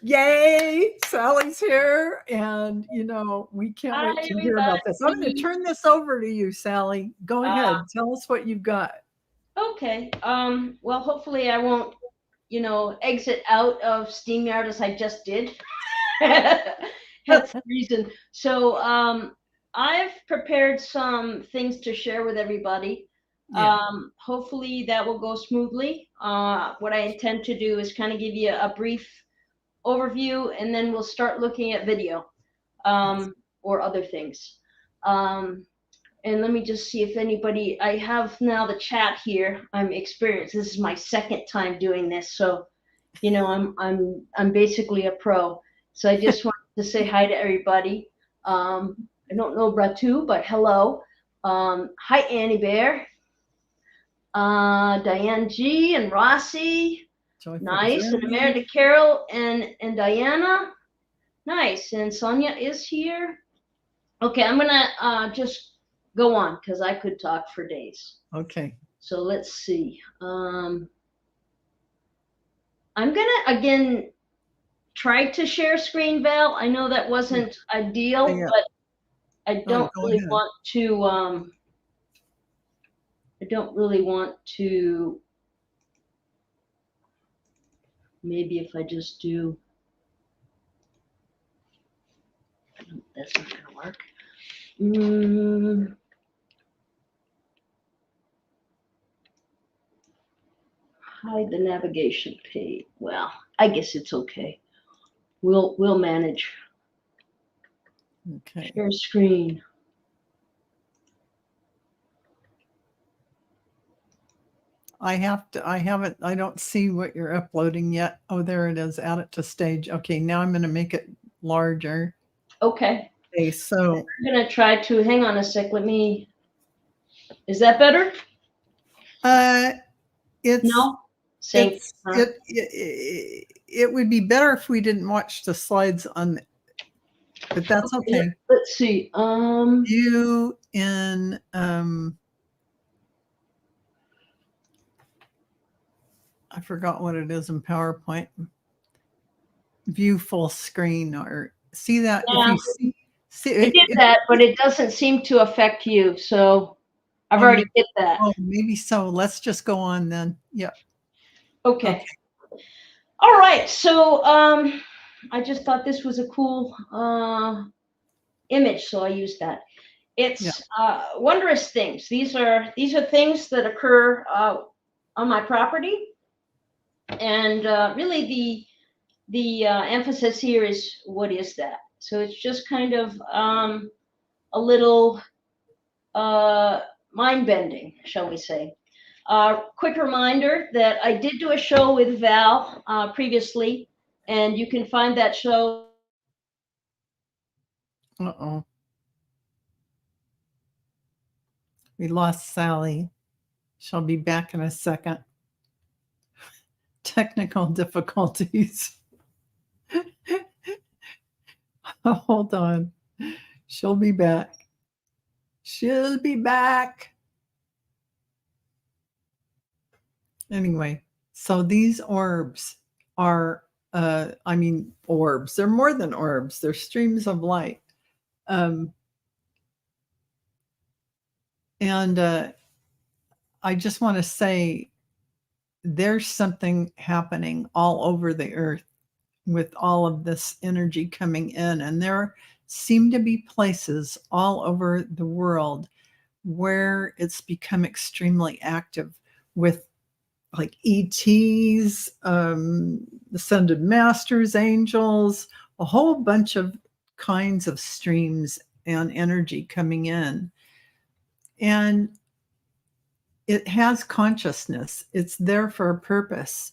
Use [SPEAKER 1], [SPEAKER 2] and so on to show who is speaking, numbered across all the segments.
[SPEAKER 1] Yay! Sally's here, and we can't
[SPEAKER 2] Hi,
[SPEAKER 1] wait to hear about this. I'm going to
[SPEAKER 2] everybody.
[SPEAKER 1] turn this over to you, Sally. Go ahead. Tell us what you've got.
[SPEAKER 2] Okay. Well, hopefully I won't, exit out of SteamYard as I just did. That's the reason. So, I've prepared some things to share with everybody.
[SPEAKER 1] Yeah.
[SPEAKER 2] Hopefully that will go smoothly. What I intend to do is kind of give you a brief overview, and then we'll start looking at video, or other things. Um, and let me just see if anybody. I have now the chat here. I'm experienced. This is my second time doing this, so I'm basically a pro. So I just wanted to say hi to everybody. I don't know Ratu, but hello. Hi Annie Bear, Diane G and Rossi.
[SPEAKER 1] Joyful
[SPEAKER 2] Nice. And
[SPEAKER 1] journey.
[SPEAKER 2] Amanda Carol and Diana. Nice. And Sonia is here. Okay, I'm gonna just go on because I could talk for days.
[SPEAKER 1] Okay.
[SPEAKER 2] So let's see. I'm gonna again try to share screen, Val. I know that wasn't ideal,
[SPEAKER 1] Yeah.
[SPEAKER 2] but I
[SPEAKER 1] Oh,
[SPEAKER 2] don't
[SPEAKER 1] go
[SPEAKER 2] really
[SPEAKER 1] ahead.
[SPEAKER 2] want to. I don't really want to. Maybe if I just do. That's not gonna work. Hide the navigation page. Well, I guess it's okay. We'll manage.
[SPEAKER 1] Okay.
[SPEAKER 2] Share screen.
[SPEAKER 1] I don't see what you're uploading yet. Oh, there it is. Add it to stage. Okay, now I'm going to make it larger.
[SPEAKER 2] Okay.
[SPEAKER 1] Okay, so
[SPEAKER 2] I'm gonna try to hang on a sec. Let me. Is that better?
[SPEAKER 1] it's
[SPEAKER 2] No. Same.
[SPEAKER 1] it would be better if we didn't watch the slides but that's okay.
[SPEAKER 2] Let's see.
[SPEAKER 1] View in I forgot what it is in PowerPoint. View full screen, or see that.
[SPEAKER 2] Yeah.
[SPEAKER 1] If you see
[SPEAKER 2] I did that, but it doesn't seem to affect you. So I've already did that.
[SPEAKER 1] Oh, maybe so. Let's just go on then. Yeah.
[SPEAKER 2] Okay. All right. So I just thought this was a cool image, so I used that. It's wondrous things. These are things that occur on my property, and really the emphasis here is what is that. So it's just kind of a little mind bending, shall we say. Quick reminder that I did do a show with Val previously, and you can find that show.
[SPEAKER 1] Uh-oh. We lost Sally. She'll be back in a second. Technical difficulties. Hold on. She'll be back. She'll be back. Anyway, so these orbs are, orbs. They're more than orbs. They're streams of light. And I just want to say there's something happening all over the earth with all of this energy coming in. And there seem to be places all over the world where it's become extremely active with like ETs, ascended masters, angels, a whole bunch of kinds of streams and energy coming in. And it has consciousness. It's there for a purpose.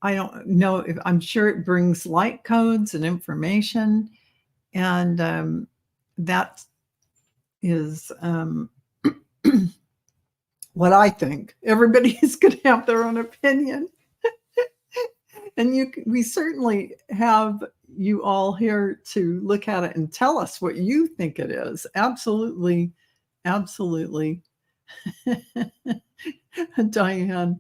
[SPEAKER 1] I don't know if I'm sure it brings light codes and information. And that is what I think. Everybody's going to have their own opinion. And we certainly have you all here to look at it and tell us what you think it is. Absolutely. Absolutely. Diana,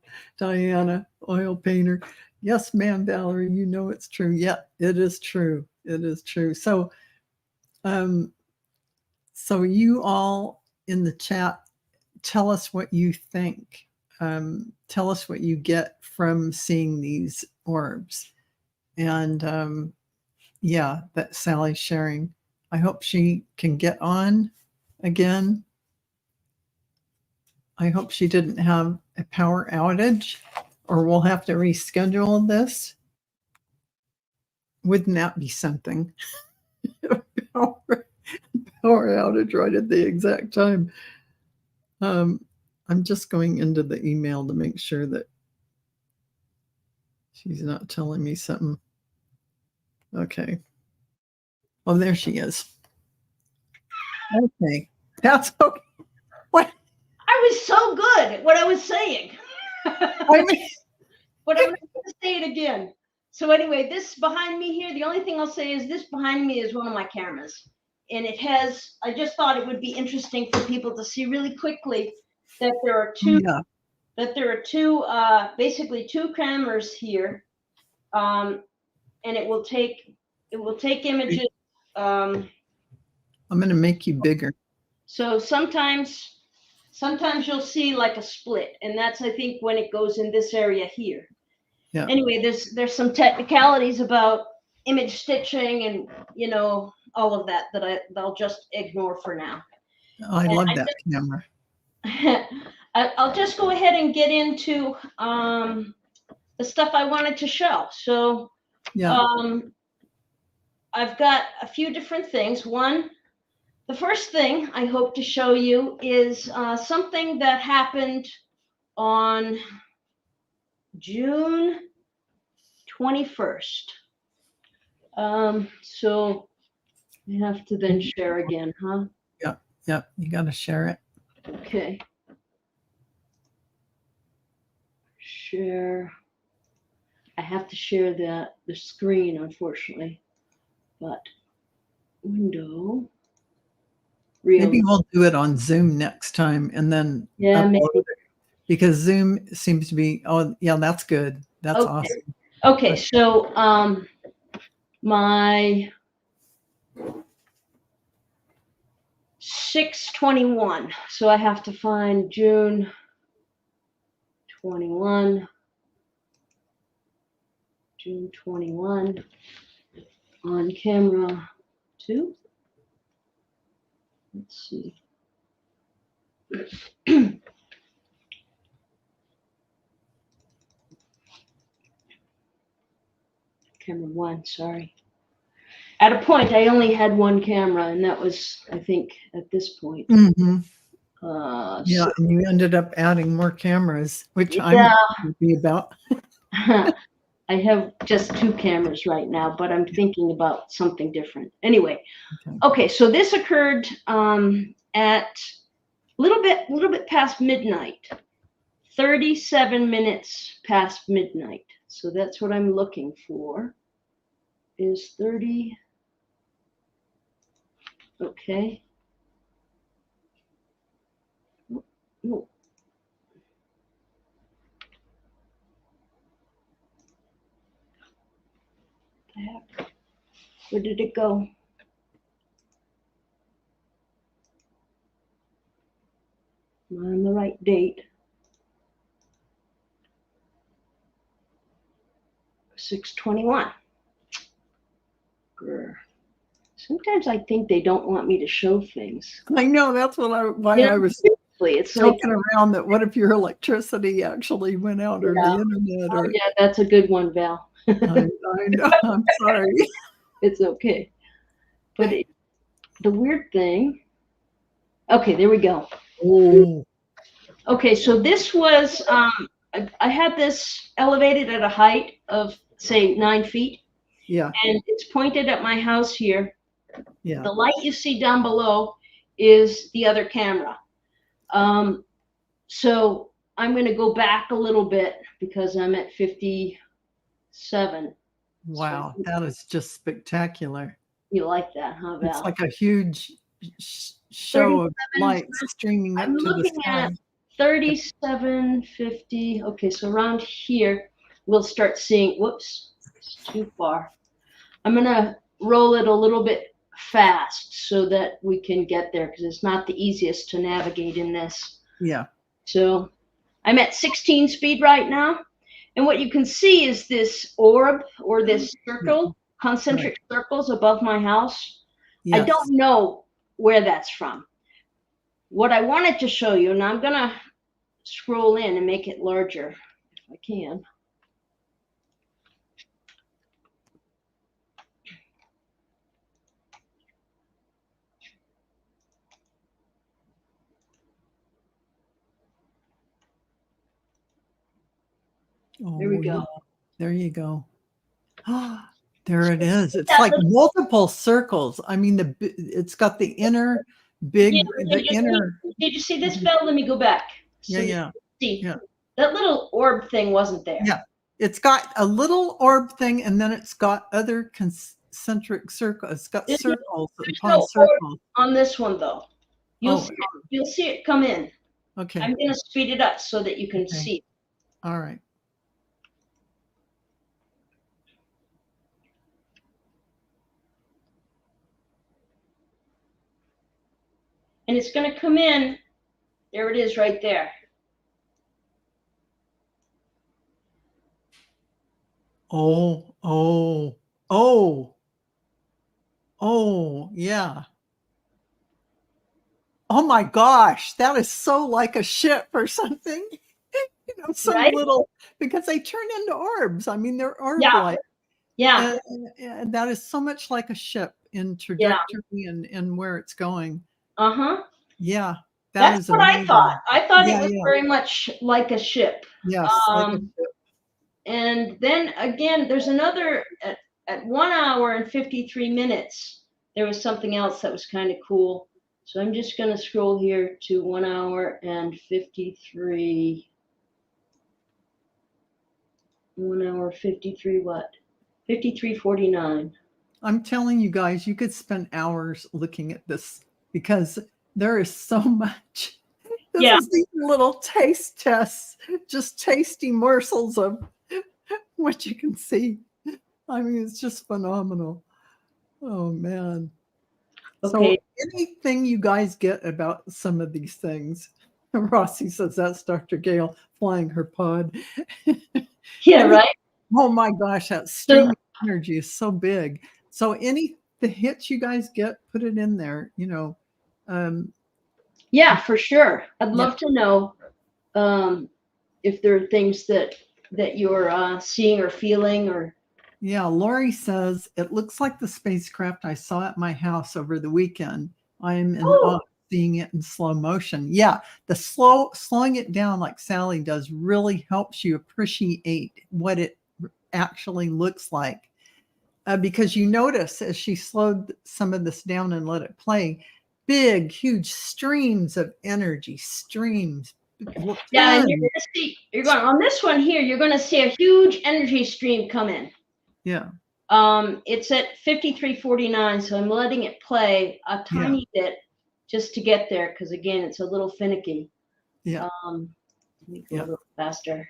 [SPEAKER 1] oil painter. Yes, ma'am, Valerie, you know it's true. Yeah, it is true. It is true. Um, so you all in the chat, tell us what you think. Tell us what you get from seeing these orbs. And yeah, that Sally's sharing. I hope she can get on again. I hope she didn't have a power outage, or we'll have to reschedule this. Wouldn't that be something? power, power outage right at the exact time. I'm just going into the email to make sure that she's not telling me something. Okay. Oh, there she is. Okay. That's okay. What?
[SPEAKER 2] I was so good at what I was saying.
[SPEAKER 1] I mean,
[SPEAKER 2] But I'm not going to say it again. So anyway, this behind me here, the only thing I'll say is this behind me is one of my cameras. And it has, I just thought it would be interesting for people to see really quickly that there are two, basically two cameras here. And it will take images.
[SPEAKER 1] I'm going to make you bigger.
[SPEAKER 2] So sometimes you'll see like a split, and that's, I think, when it goes in this area here.
[SPEAKER 1] Yeah.
[SPEAKER 2] Anyway, there's some technicalities about image stitching and, you know, all of that I'll just ignore for now.
[SPEAKER 1] I love that camera.
[SPEAKER 2] I'll just go ahead and get into the stuff I wanted to show. So
[SPEAKER 1] yeah.
[SPEAKER 2] I've got a few different things. The first thing I hope to show you is something that happened on June 21st. So we have to then share again, huh?
[SPEAKER 1] Yeah, you got to share it.
[SPEAKER 2] Okay. Share. I have to share the screen, unfortunately, but window.
[SPEAKER 1] Maybe we'll do it on Zoom next time, and then
[SPEAKER 2] maybe.
[SPEAKER 1] It, because Zoom seems to be. Oh, yeah, that's good. That's awesome.
[SPEAKER 2] Okay, so my 6/21. So I have to find June 21. June 21 on camera 2. Let's see. Camera 1, sorry. At a point, I only had one camera, and that was, I think, at this point.
[SPEAKER 1] Mm-hmm.
[SPEAKER 2] Yeah,
[SPEAKER 1] so, and you ended up adding more cameras, which I'm happy about.
[SPEAKER 2] I have just 2 cameras right now, but I'm thinking about something different. Anyway, okay, so this occurred at a little bit past midnight, 37 minutes past midnight. So that's what I'm looking for, is 30. Okay. Oh. Where did it go? Am I on the right date? 6/21. Sometimes I think they don't want me to show things.
[SPEAKER 1] I know, that's what I was
[SPEAKER 2] it's
[SPEAKER 1] joking around that what if your electricity actually went out, or the internet, or
[SPEAKER 2] yeah, that's a good one, Val.
[SPEAKER 1] I know. I'm sorry.
[SPEAKER 2] It's okay. But the weird thing. Okay, there we go.
[SPEAKER 1] Oh.
[SPEAKER 2] Okay, so this was I had this elevated at a height of, say, 9 feet.
[SPEAKER 1] Yeah.
[SPEAKER 2] And it's pointed at my house here.
[SPEAKER 1] Yeah.
[SPEAKER 2] The light you see down below is the other camera. So I'm going to go back a little bit because I'm at 57.
[SPEAKER 1] Wow, that is just spectacular.
[SPEAKER 2] You like that, huh, Val?
[SPEAKER 1] It's like a huge show of light streaming up to the sky.
[SPEAKER 2] At 37, 50. Okay, so around here. we'll start seeing, whoops, it's too far. I'm going to roll it a little bit fast so that we can get there because it's not the easiest to navigate in this.
[SPEAKER 1] Yeah.
[SPEAKER 2] So I'm at 16 speed right now. And what you can see is this orb or this circle, concentric circles above my house.
[SPEAKER 1] Yes.
[SPEAKER 2] I don't know where that's from. What I wanted to show you, and I'm going to scroll in and make it larger if I can.
[SPEAKER 1] Oh,
[SPEAKER 2] There we go.
[SPEAKER 1] yeah. There you go. There it is. It's like multiple circles. I mean, it's got the inner big, the inner.
[SPEAKER 2] Did you see this, Belle? Let me go back. So
[SPEAKER 1] Yeah.
[SPEAKER 2] See, that little orb thing wasn't there.
[SPEAKER 1] Yeah. It's got a little orb thing, and then it's got other concentric circles. It's got circles upon circles.
[SPEAKER 2] On this one, though. You'll see it come in.
[SPEAKER 1] Okay.
[SPEAKER 2] I'm going to speed it up so that you can see.
[SPEAKER 1] All right.
[SPEAKER 2] And it's going to come in. There it is right there.
[SPEAKER 1] Oh, yeah. Oh my gosh, that is so like a ship or something. Some little, because they turn into orbs. I mean, they're orb-like.
[SPEAKER 2] Yeah.
[SPEAKER 1] And that is so much like a ship in trajectory and where it's going. Yeah.
[SPEAKER 2] That's what I thought. I thought it was very much like a ship.
[SPEAKER 1] Yes. Like a ship.
[SPEAKER 2] And then again, there's another at 1 hour and 53 minutes. There was something else that was kind of cool. So I'm just going to scroll here to 1 hour and 53. 1 hour 53 what? 53:49.
[SPEAKER 1] I'm telling you guys, you could spend hours looking at this because there is so much. This is these little taste tests, just tasty morsels of what you can see. I mean, it's just phenomenal. Oh, man.
[SPEAKER 2] Okay.
[SPEAKER 1] So anything you guys get about some of these things? Rossi says that's Dr. Gale flying her pod.
[SPEAKER 2] Yeah, right?
[SPEAKER 1] Oh, my gosh, that stream of energy is so big. So the hits you guys get, put it in there,
[SPEAKER 2] yeah, for sure. I'd love to know if there are things that you're seeing or feeling or.
[SPEAKER 1] Yeah, Lori says, it looks like the spacecraft I saw at my house over the weekend. I'm in awe seeing it in slow motion. Yeah, the slowing it down like Sally does really helps you appreciate what it actually looks like. Because you notice as she slowed some of this down and let it play, big, huge streams of energy, streams.
[SPEAKER 2] Yeah, and you're going on this one here, you're going to see a huge energy stream come in.
[SPEAKER 1] Yeah.
[SPEAKER 2] It's at 53:49, so I'm letting it play a tiny bit just to get there because again, it's a little finicky.
[SPEAKER 1] Yeah.
[SPEAKER 2] Let me go a little faster.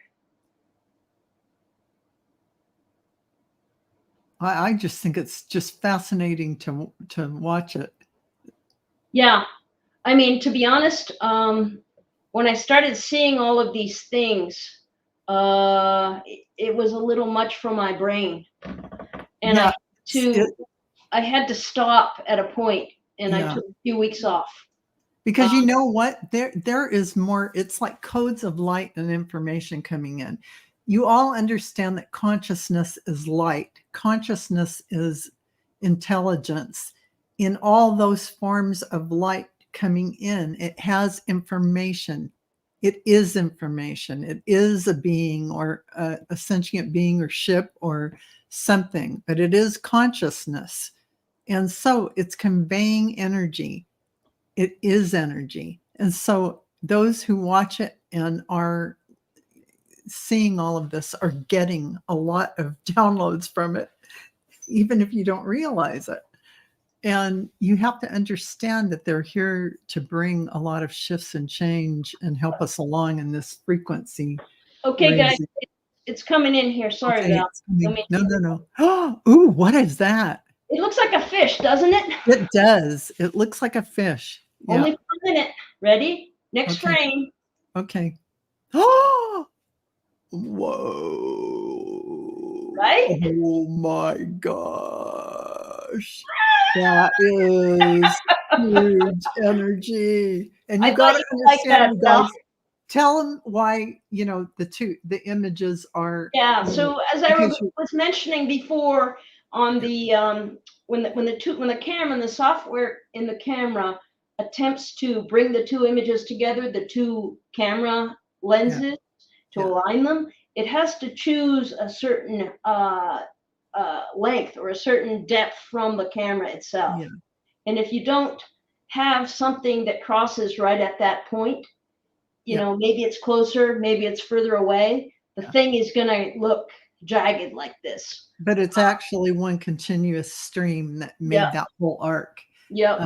[SPEAKER 1] I just think it's just fascinating to watch it.
[SPEAKER 2] Yeah, I mean, to be honest, when I started seeing all of these things, it was a little much for my brain, and I had to stop at a point, and I took a few weeks off.
[SPEAKER 1] Because you know what? There is more. It's like codes of light and information coming in. You all understand that consciousness is light. Consciousness is intelligence. In all those forms of light coming in, it has information. It is information. It is a being or a sentient being or ship or something, but it is consciousness. And so it's conveying energy. It is energy. And so those who watch it and are seeing all of this are getting a lot of downloads from it, even if you don't realize it. And you have to understand that they're here to bring a lot of shifts and change and help us along in this frequency.
[SPEAKER 2] Okay, guys, It's coming in here. Sorry,
[SPEAKER 1] Okay,
[SPEAKER 2] Val.
[SPEAKER 1] it's coming.
[SPEAKER 2] Let me.
[SPEAKER 1] No. Ooh, what is that?
[SPEAKER 2] It looks like a fish, doesn't it?
[SPEAKER 1] It does. It looks like a fish. Yeah.
[SPEAKER 2] Only for a minute. Ready? Next
[SPEAKER 1] Okay.
[SPEAKER 2] frame.
[SPEAKER 1] Okay. Oh, whoa.
[SPEAKER 2] Right?
[SPEAKER 1] Oh my gosh. That is huge energy. And
[SPEAKER 2] I
[SPEAKER 1] you
[SPEAKER 2] thought
[SPEAKER 1] got to
[SPEAKER 2] you would like
[SPEAKER 1] understand,
[SPEAKER 2] that,
[SPEAKER 1] you
[SPEAKER 2] Val.
[SPEAKER 1] guys, tell them why, the images are,
[SPEAKER 2] Yeah. So as I
[SPEAKER 1] because you,
[SPEAKER 2] was mentioning before, on the when the camera and the software in the camera attempts to bring the two images together, the two camera
[SPEAKER 1] yeah,
[SPEAKER 2] lenses to
[SPEAKER 1] yeah,
[SPEAKER 2] align them, it has to choose a certain length or a certain depth from the camera itself.
[SPEAKER 1] yeah,
[SPEAKER 2] And if you don't have something that crosses right at that point,
[SPEAKER 1] yeah,
[SPEAKER 2] maybe it's closer, maybe it's further away, the
[SPEAKER 1] yeah.
[SPEAKER 2] thing is going to look jagged like this.
[SPEAKER 1] But it's actually one continuous stream that made
[SPEAKER 2] Yep.
[SPEAKER 1] that whole arc.
[SPEAKER 2] Yep.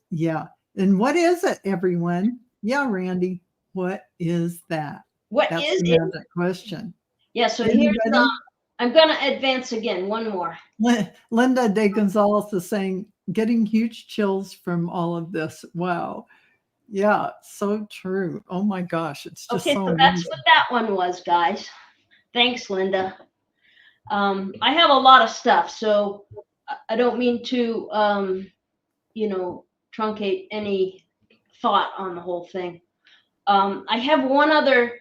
[SPEAKER 1] Yeah. And what is it, everyone? Yeah, Randy, what is that?
[SPEAKER 2] What
[SPEAKER 1] That's
[SPEAKER 2] is
[SPEAKER 1] the
[SPEAKER 2] it?
[SPEAKER 1] magic question.
[SPEAKER 2] Yeah. So here's
[SPEAKER 1] Anybody?
[SPEAKER 2] I'm going to advance again. One more.
[SPEAKER 1] Linda de Gonzalez is saying, getting huge chills from all of this. Wow. Yeah, so true. Oh my gosh, it's just
[SPEAKER 2] Okay.
[SPEAKER 1] so
[SPEAKER 2] So that's what
[SPEAKER 1] amazing.
[SPEAKER 2] that one was, guys. Thanks, Linda. I have a lot of stuff, so I don't mean to, truncate any thought on the whole thing. I have one other.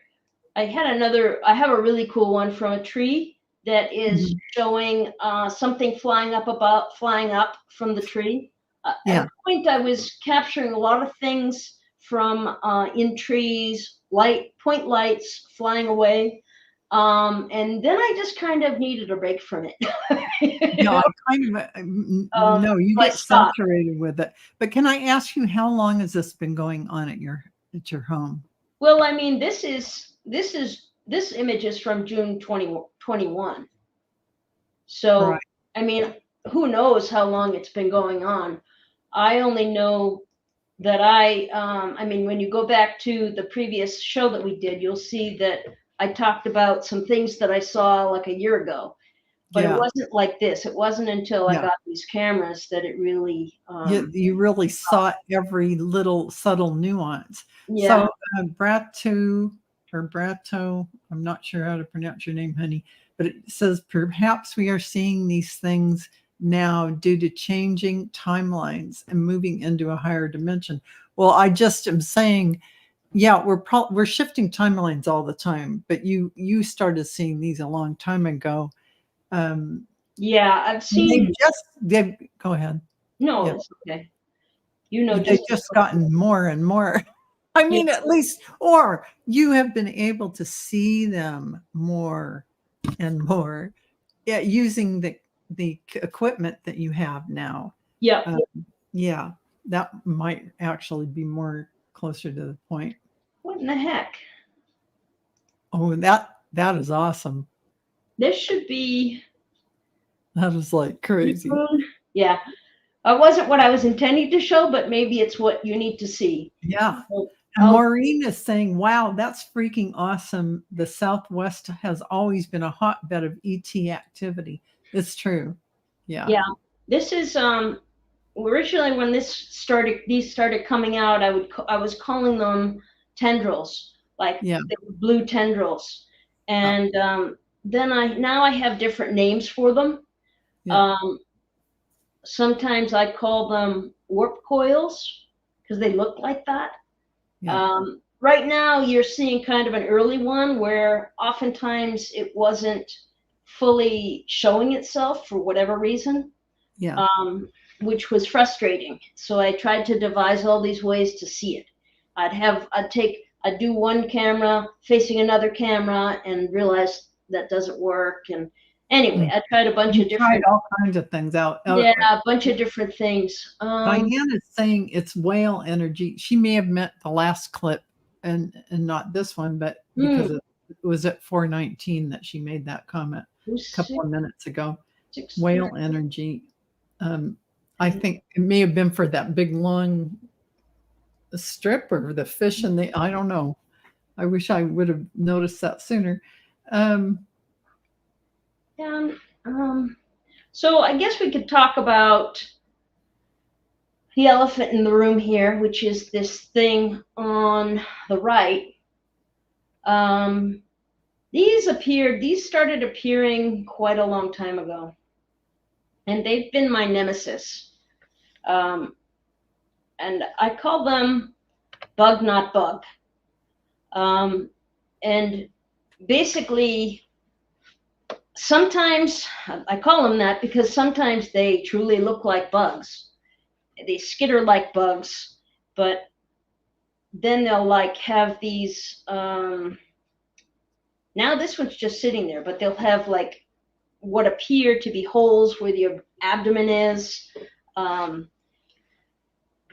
[SPEAKER 2] I have a really cool one from a tree that is
[SPEAKER 1] Mhm.
[SPEAKER 2] showing something flying up from the tree. At
[SPEAKER 1] Yeah,
[SPEAKER 2] a point, I was capturing a lot of things from in trees, point lights flying away. And then I just kind of needed a break from it. you
[SPEAKER 1] yeah,
[SPEAKER 2] know?
[SPEAKER 1] I kind of, no, you
[SPEAKER 2] So I
[SPEAKER 1] get
[SPEAKER 2] stopped.
[SPEAKER 1] saturated with it. But can I ask you, how long has this been going on at your home?
[SPEAKER 2] Well, I mean, this image is from June 2021.
[SPEAKER 1] Right.
[SPEAKER 2] So, I mean, who knows how long it's been going on? I only know that I mean, when you go back to the previous show that we did, you'll see that I talked about some things that I saw like a year ago, but it
[SPEAKER 1] Yeah,
[SPEAKER 2] wasn't like this. It wasn't until I
[SPEAKER 1] yeah.
[SPEAKER 2] got these cameras that it really,
[SPEAKER 1] You really saw every little subtle nuance.
[SPEAKER 2] yeah,
[SPEAKER 1] So, Brato or Brato, I'm not sure how to pronounce your name, honey, but it says perhaps we are seeing these things now due to changing timelines and moving into a higher dimension. Well, I just am saying, yeah, we're shifting timelines all the time, but you started seeing these a long time ago. Um,
[SPEAKER 2] yeah, I've seen,
[SPEAKER 1] they go ahead.
[SPEAKER 2] no,
[SPEAKER 1] Yeah.
[SPEAKER 2] it's okay. You know,
[SPEAKER 1] They've
[SPEAKER 2] just as
[SPEAKER 1] just gotten more and more. I
[SPEAKER 2] yeah,
[SPEAKER 1] mean, at least, or you have been able to see them more and more, yeah, using the equipment that you have now.
[SPEAKER 2] yeah.
[SPEAKER 1] Uh, yeah, that might actually be more closer to the point.
[SPEAKER 2] What in the heck?
[SPEAKER 1] Oh, that is awesome.
[SPEAKER 2] This should be
[SPEAKER 1] That is like crazy.
[SPEAKER 2] June. Yeah, it wasn't what I was intending to show, but maybe it's what you need to see.
[SPEAKER 1] Yeah.
[SPEAKER 2] So
[SPEAKER 1] And
[SPEAKER 2] I'll,
[SPEAKER 1] Maureen is saying, wow, that's freaking awesome. The Southwest has always been a hotbed of ET activity. It's true. Yeah.
[SPEAKER 2] yeah, this is originally when these started coming out, I was calling them tendrils, like
[SPEAKER 1] Yeah.
[SPEAKER 2] they were blue tendrils,
[SPEAKER 1] Yeah.
[SPEAKER 2] and then I have different names for them.
[SPEAKER 1] Yeah.
[SPEAKER 2] Um, Sometimes I call them warp coils because they look like that.
[SPEAKER 1] Yeah.
[SPEAKER 2] Right now, you're seeing kind of an early one where oftentimes it wasn't fully showing itself for whatever reason,
[SPEAKER 1] Yeah.
[SPEAKER 2] um, which was frustrating. So I tried to devise all these ways to see it. I'd do one camera facing another camera and realize that doesn't work. And anyway,
[SPEAKER 1] Mm.
[SPEAKER 2] I tried a bunch
[SPEAKER 1] You
[SPEAKER 2] of
[SPEAKER 1] tried
[SPEAKER 2] different,
[SPEAKER 1] all kinds of things out.
[SPEAKER 2] yeah, a bunch of different things.
[SPEAKER 1] Diane is saying it's whale energy. She may have meant the last clip and not this one, but because
[SPEAKER 2] Hmm,
[SPEAKER 1] it was at 419 that she made that comment a couple
[SPEAKER 2] six,
[SPEAKER 1] of minutes ago.
[SPEAKER 2] six,
[SPEAKER 1] Whale energy. I think it may have been for that big long strip or the fish and the I don't know. I wish I would have noticed that sooner. Um,
[SPEAKER 2] So I guess we could talk about the elephant in the room here, which is this thing on the right. These started appearing quite a long time ago, and they've been my nemesis. And I call them bug, not bug. And basically, sometimes I call them that because sometimes they truly look like bugs. They skitter like bugs, but then they'll like have these. Now this one's just sitting there, but they'll have like what appear to be holes where your abdomen is.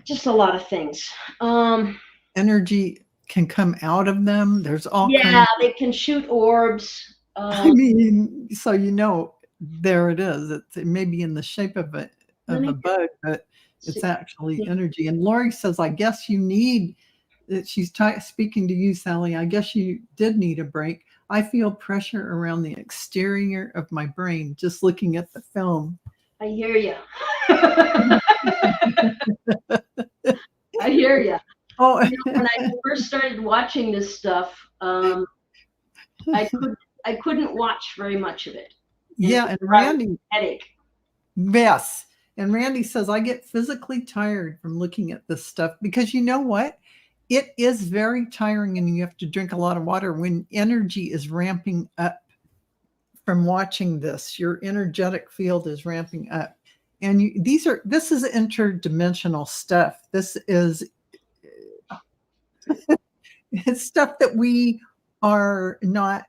[SPEAKER 2] Just a lot of things.
[SPEAKER 1] Energy can come out of them. There's all
[SPEAKER 2] Yeah,
[SPEAKER 1] kinds.
[SPEAKER 2] they can shoot orbs.
[SPEAKER 1] I mean, so there it is. It may be in the shape of a bug, but it's actually energy. And Lori says, I guess you need. She's speaking to you, Sally. I guess you did need a break. I feel pressure around the exterior of my brain just looking at the film.
[SPEAKER 2] I hear you. I hear you.
[SPEAKER 1] Oh,
[SPEAKER 2] when I first started watching this stuff, I couldn't watch very much of it.
[SPEAKER 1] Yeah, and Randy
[SPEAKER 2] headache.
[SPEAKER 1] Yes, and Randy says I get physically tired from looking at this stuff because you know what? It is very tiring, and you have to drink a lot of water when energy is ramping up from watching this. Your energetic field is ramping up. And this is interdimensional stuff. This is it's stuff that we are not,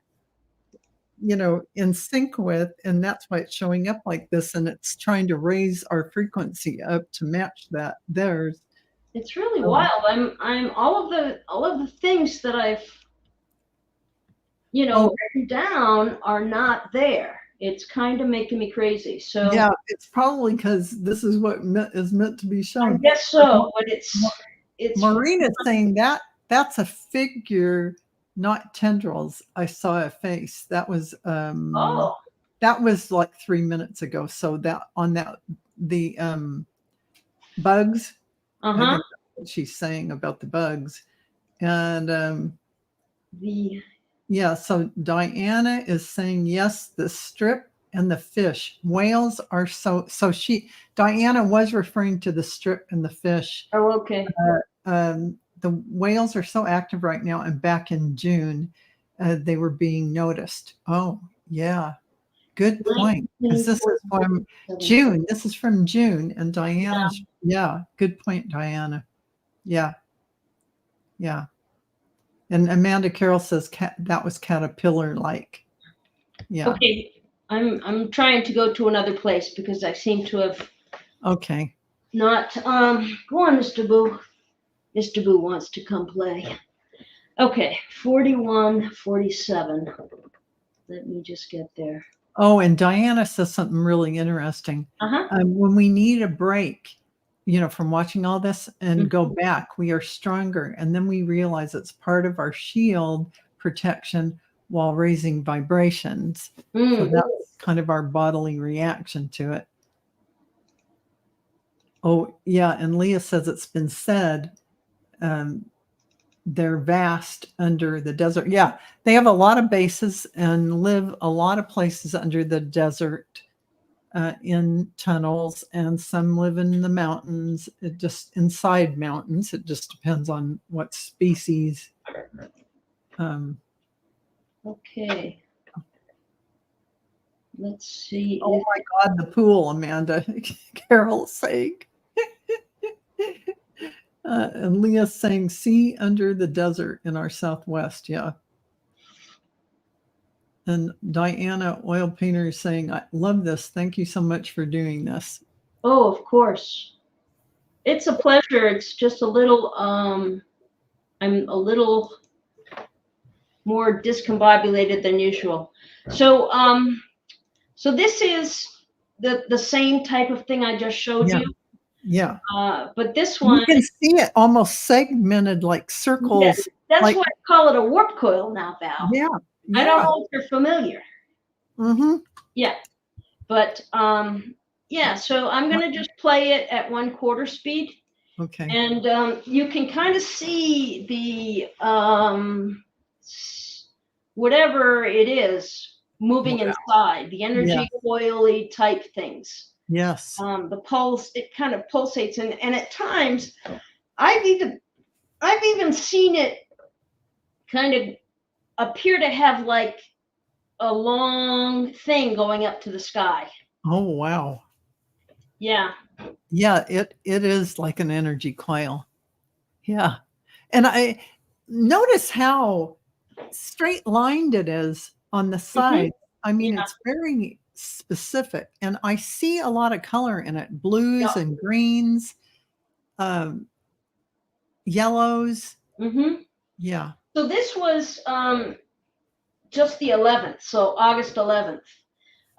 [SPEAKER 1] in sync with, and that's why it's showing up like this. And it's trying to raise our frequency up to match theirs.
[SPEAKER 2] It's really wild. I'm all of the things that I've written down are not there. It's kind of making me crazy. So
[SPEAKER 1] yeah, it's probably because this is what is meant to be shown.
[SPEAKER 2] I guess so, but it's
[SPEAKER 1] Maureen is saying that's a figure, not tendrils. I saw a face. That was that was like 3 minutes ago. So that on the bugs. I think that's what she's saying about the bugs. And so Diana is saying yes, the strip and the fish. Whales are Diana was referring to the strip and the fish.
[SPEAKER 2] Oh, okay.
[SPEAKER 1] The whales are so active right now, and back in June, they were being noticed. Oh, yeah. Good point. Because this is from June. This is from June, and Diana's, good point, Diana. Yeah. Yeah. And Amanda Carroll says that was caterpillar-like. Yeah.
[SPEAKER 2] Okay. I'm trying to go to another place because I seem to have not go on, Mr. Boo. Mr. Boo wants to come play. Okay, 41, 47. Let me just get there.
[SPEAKER 1] Oh, and Diana says something really interesting. When we need a break, from watching all this and go back, we are stronger. And then we realize it's part of our shield protection while raising vibrations. So that's kind of our bodily reaction to it. Oh, yeah. And Leah says it's been said they're vast under the desert. Yeah, they have a lot of bases and live a lot of places under the desert in tunnels, and some live in the mountains, just inside mountains. It just depends on what species.
[SPEAKER 2] Okay. Let's see.
[SPEAKER 1] Oh my God, the pool, Amanda. Carol's saying. And Leah's saying, see under the desert in our southwest. Yeah. And Diana, oil painter, is saying, I love this. Thank you so much for doing this.
[SPEAKER 2] Oh, of course. It's a pleasure. It's just a little, I'm a little more discombobulated than usual. So, so this is the same type of thing I just showed you.
[SPEAKER 1] Yeah.
[SPEAKER 2] But this one,
[SPEAKER 1] you can see it almost segmented like circles.
[SPEAKER 2] That's why I call it a warp coil now, Val.
[SPEAKER 1] Yeah.
[SPEAKER 2] I don't know if you're familiar.
[SPEAKER 1] Mm-hmm.
[SPEAKER 2] Yeah, but yeah. So I'm gonna just play it at 1/4 speed,
[SPEAKER 1] Okay.
[SPEAKER 2] and you can kind of see the whatever it is moving
[SPEAKER 1] Wow.
[SPEAKER 2] inside, the
[SPEAKER 1] Yeah.
[SPEAKER 2] energy coily type things.
[SPEAKER 1] Yes.
[SPEAKER 2] The pulse, it kind of pulsates, and at times I've even I've even seen it kind of appear to have like a long thing going up to the sky.
[SPEAKER 1] Oh, wow.
[SPEAKER 2] Yeah.
[SPEAKER 1] Yeah, it is like an energy coil. Yeah. And I notice how straight lined it is on the
[SPEAKER 2] Hmm.
[SPEAKER 1] side. I mean,
[SPEAKER 2] Yeah.
[SPEAKER 1] it's very specific, and I see a lot of color in it, blues
[SPEAKER 2] Yeah.
[SPEAKER 1] and greens, um, yellows.
[SPEAKER 2] Hmm.
[SPEAKER 1] Yeah.
[SPEAKER 2] So this was just the 11th, so August 11th.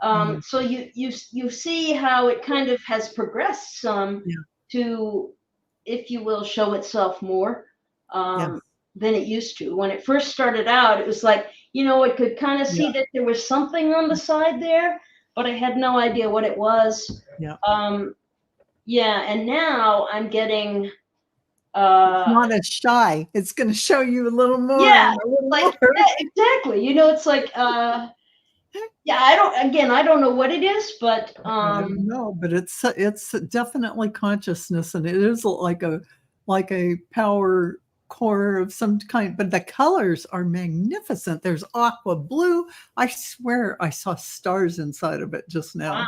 [SPEAKER 1] Mm,
[SPEAKER 2] So you see how it kind of has progressed some
[SPEAKER 1] yeah.
[SPEAKER 2] to, if you will, show itself more
[SPEAKER 1] Yes.
[SPEAKER 2] than it used to. When it first started out, it was like, it could kind of
[SPEAKER 1] Yeah.
[SPEAKER 2] see that there was something on the side there, but I had no idea what it was.
[SPEAKER 1] Yeah.
[SPEAKER 2] Um, yeah, and now I'm getting
[SPEAKER 1] It's
[SPEAKER 2] uh,
[SPEAKER 1] not as shy. It's going to show you a little more
[SPEAKER 2] yeah,
[SPEAKER 1] and a little
[SPEAKER 2] like
[SPEAKER 1] more.
[SPEAKER 2] yeah, exactly. It's like yeah, I don't know what it is, but
[SPEAKER 1] I don't know, but it's definitely consciousness, and it is like a power core of some kind. But the colors are magnificent. There's aqua blue. I swear I saw stars inside of it just
[SPEAKER 2] wow.
[SPEAKER 1] now.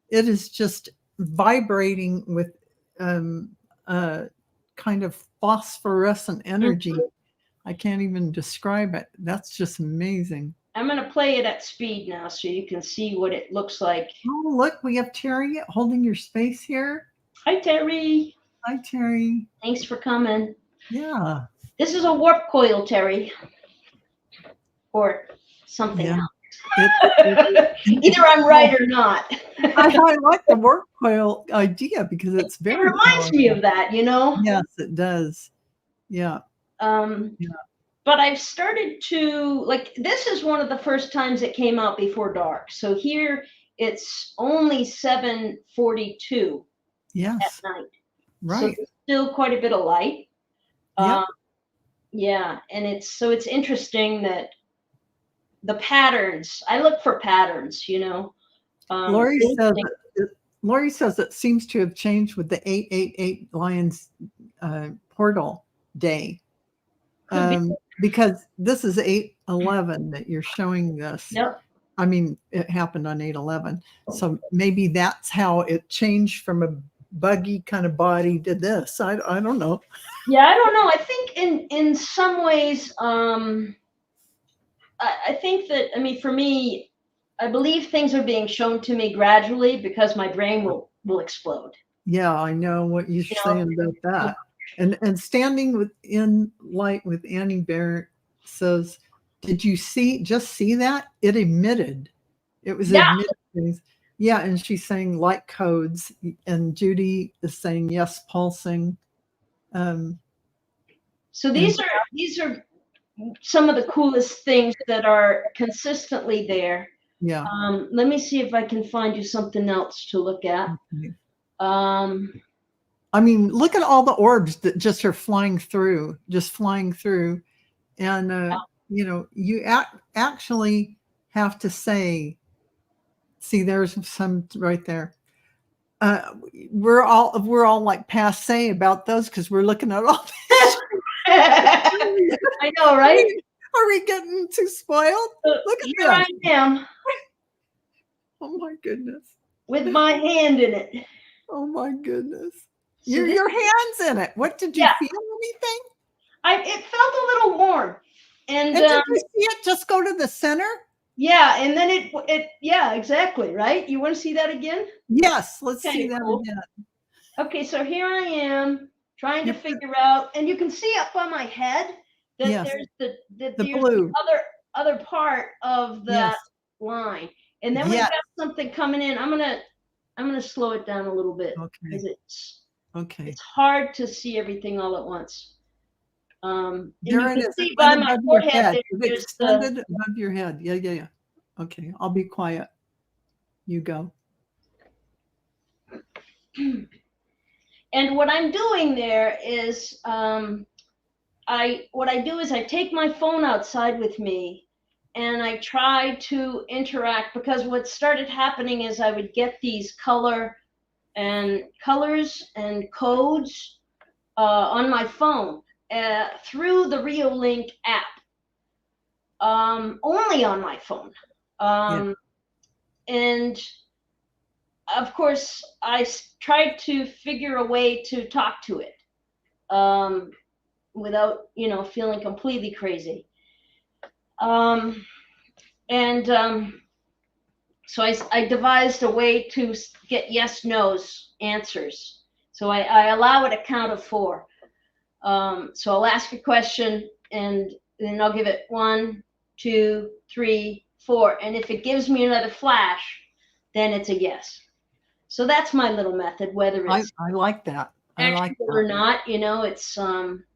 [SPEAKER 1] It is just vibrating with um, uh, kind of phosphorescent energy.
[SPEAKER 2] Mhm.
[SPEAKER 1] I can't even describe it. That's just amazing.
[SPEAKER 2] I'm gonna play it at speed now so you can see what it looks like.
[SPEAKER 1] Oh, look, we have Terry holding your space here.
[SPEAKER 2] Hi, Terry.
[SPEAKER 1] Hi, Terry.
[SPEAKER 2] Thanks for coming.
[SPEAKER 1] Yeah,
[SPEAKER 2] This is a warp coil, Terry, or something
[SPEAKER 1] yeah.
[SPEAKER 2] else.
[SPEAKER 1] It,
[SPEAKER 2] Either I'm
[SPEAKER 1] well,
[SPEAKER 2] right or not.
[SPEAKER 1] I like the work coil idea because it's
[SPEAKER 2] It
[SPEAKER 1] very
[SPEAKER 2] reminds me
[SPEAKER 1] powerful.
[SPEAKER 2] of that,
[SPEAKER 1] Yes, it does. Yeah,
[SPEAKER 2] Um,
[SPEAKER 1] yeah.
[SPEAKER 2] but I've started to like. This is one of the first times it came out before dark. So here it's only 7:42 at
[SPEAKER 1] Yes,
[SPEAKER 2] night. So
[SPEAKER 1] right.
[SPEAKER 2] there's still quite a bit of light.
[SPEAKER 1] Yep.
[SPEAKER 2] Um, yeah, and it's interesting that the patterns. I look for patterns.
[SPEAKER 1] Lori
[SPEAKER 2] Things
[SPEAKER 1] says
[SPEAKER 2] like-
[SPEAKER 1] Lori says it seems to have changed with the 888 Lions portal day.
[SPEAKER 2] could be.
[SPEAKER 1] Because this is 8/11 that you're showing this.
[SPEAKER 2] Yep.
[SPEAKER 1] I mean, it happened on 8/11. So maybe that's how it changed from a buggy kind of body to this. I don't know.
[SPEAKER 2] Yeah, I don't know. I think in some ways, I think that, I mean, for me, I believe things are being shown to me gradually because my brain will explode.
[SPEAKER 1] Yeah, I know what you're
[SPEAKER 2] You know,
[SPEAKER 1] saying about that. And standing in light with Annie Barrett says, did you see that? It emitted. It was
[SPEAKER 2] yeah.
[SPEAKER 1] emitting things. Yeah, and she's saying light codes, and Judy is saying yes, pulsing. Um,
[SPEAKER 2] So
[SPEAKER 1] and
[SPEAKER 2] these are some of the coolest things that are consistently there.
[SPEAKER 1] yeah,
[SPEAKER 2] Let me see if I can find you something else to look at.
[SPEAKER 1] okay.
[SPEAKER 2] Um,
[SPEAKER 1] I mean, look at all the orbs that just are just flying through. And, you actually have to say, see, there's some right there. Uh, we're all like passe about those because we're looking at all.
[SPEAKER 2] I know,
[SPEAKER 1] Are
[SPEAKER 2] right?
[SPEAKER 1] we getting too spoiled?
[SPEAKER 2] So
[SPEAKER 1] Look at
[SPEAKER 2] here I
[SPEAKER 1] this.
[SPEAKER 2] am
[SPEAKER 1] Oh my goodness.
[SPEAKER 2] with my hand in it.
[SPEAKER 1] Oh my goodness.
[SPEAKER 2] So
[SPEAKER 1] Your hands in it. What did you
[SPEAKER 2] yeah,
[SPEAKER 1] feel anything?
[SPEAKER 2] it felt a little warm, and
[SPEAKER 1] And did you see it just go to the center?
[SPEAKER 2] yeah, and then yeah, exactly, right? You want to see that again?
[SPEAKER 1] Yes, let's
[SPEAKER 2] Kind
[SPEAKER 1] see
[SPEAKER 2] of
[SPEAKER 1] that
[SPEAKER 2] cool.
[SPEAKER 1] again.
[SPEAKER 2] Okay, so here I am trying to
[SPEAKER 1] You
[SPEAKER 2] figure out, and you can see up on my head that
[SPEAKER 1] Yes,
[SPEAKER 2] there's
[SPEAKER 1] the
[SPEAKER 2] the
[SPEAKER 1] blue.
[SPEAKER 2] other part of that
[SPEAKER 1] Yes.
[SPEAKER 2] line, and then we've
[SPEAKER 1] Yes.
[SPEAKER 2] got something coming in. I'm gonna slow it down a little bit
[SPEAKER 1] Okay.
[SPEAKER 2] because
[SPEAKER 1] Okay.
[SPEAKER 2] it's hard to see everything all at once. And you
[SPEAKER 1] There it
[SPEAKER 2] can
[SPEAKER 1] is. It
[SPEAKER 2] see by
[SPEAKER 1] went
[SPEAKER 2] my
[SPEAKER 1] above your
[SPEAKER 2] forehead
[SPEAKER 1] head. It
[SPEAKER 2] there's the
[SPEAKER 1] extended above your head. Yeah, yeah, yeah. Okay, I'll be quiet. You go.
[SPEAKER 2] And what I'm doing there is, what I do is I take my phone outside with me and I try to interact, because what started happening is I would get these colors and codes on my phone through the Reolink app, only on my phone. And of course, I tried to figure a way to talk to it without, feeling completely crazy. So I devised a way to get yes/no's answers. So I allow it a count of 4. So I'll ask a question and then I'll give it 1, 2, 3, 4. And if it gives me another flash, then it's a yes. So that's my little method, whether it's
[SPEAKER 1] I like that. I like
[SPEAKER 2] actual
[SPEAKER 1] that.
[SPEAKER 2] or not, it's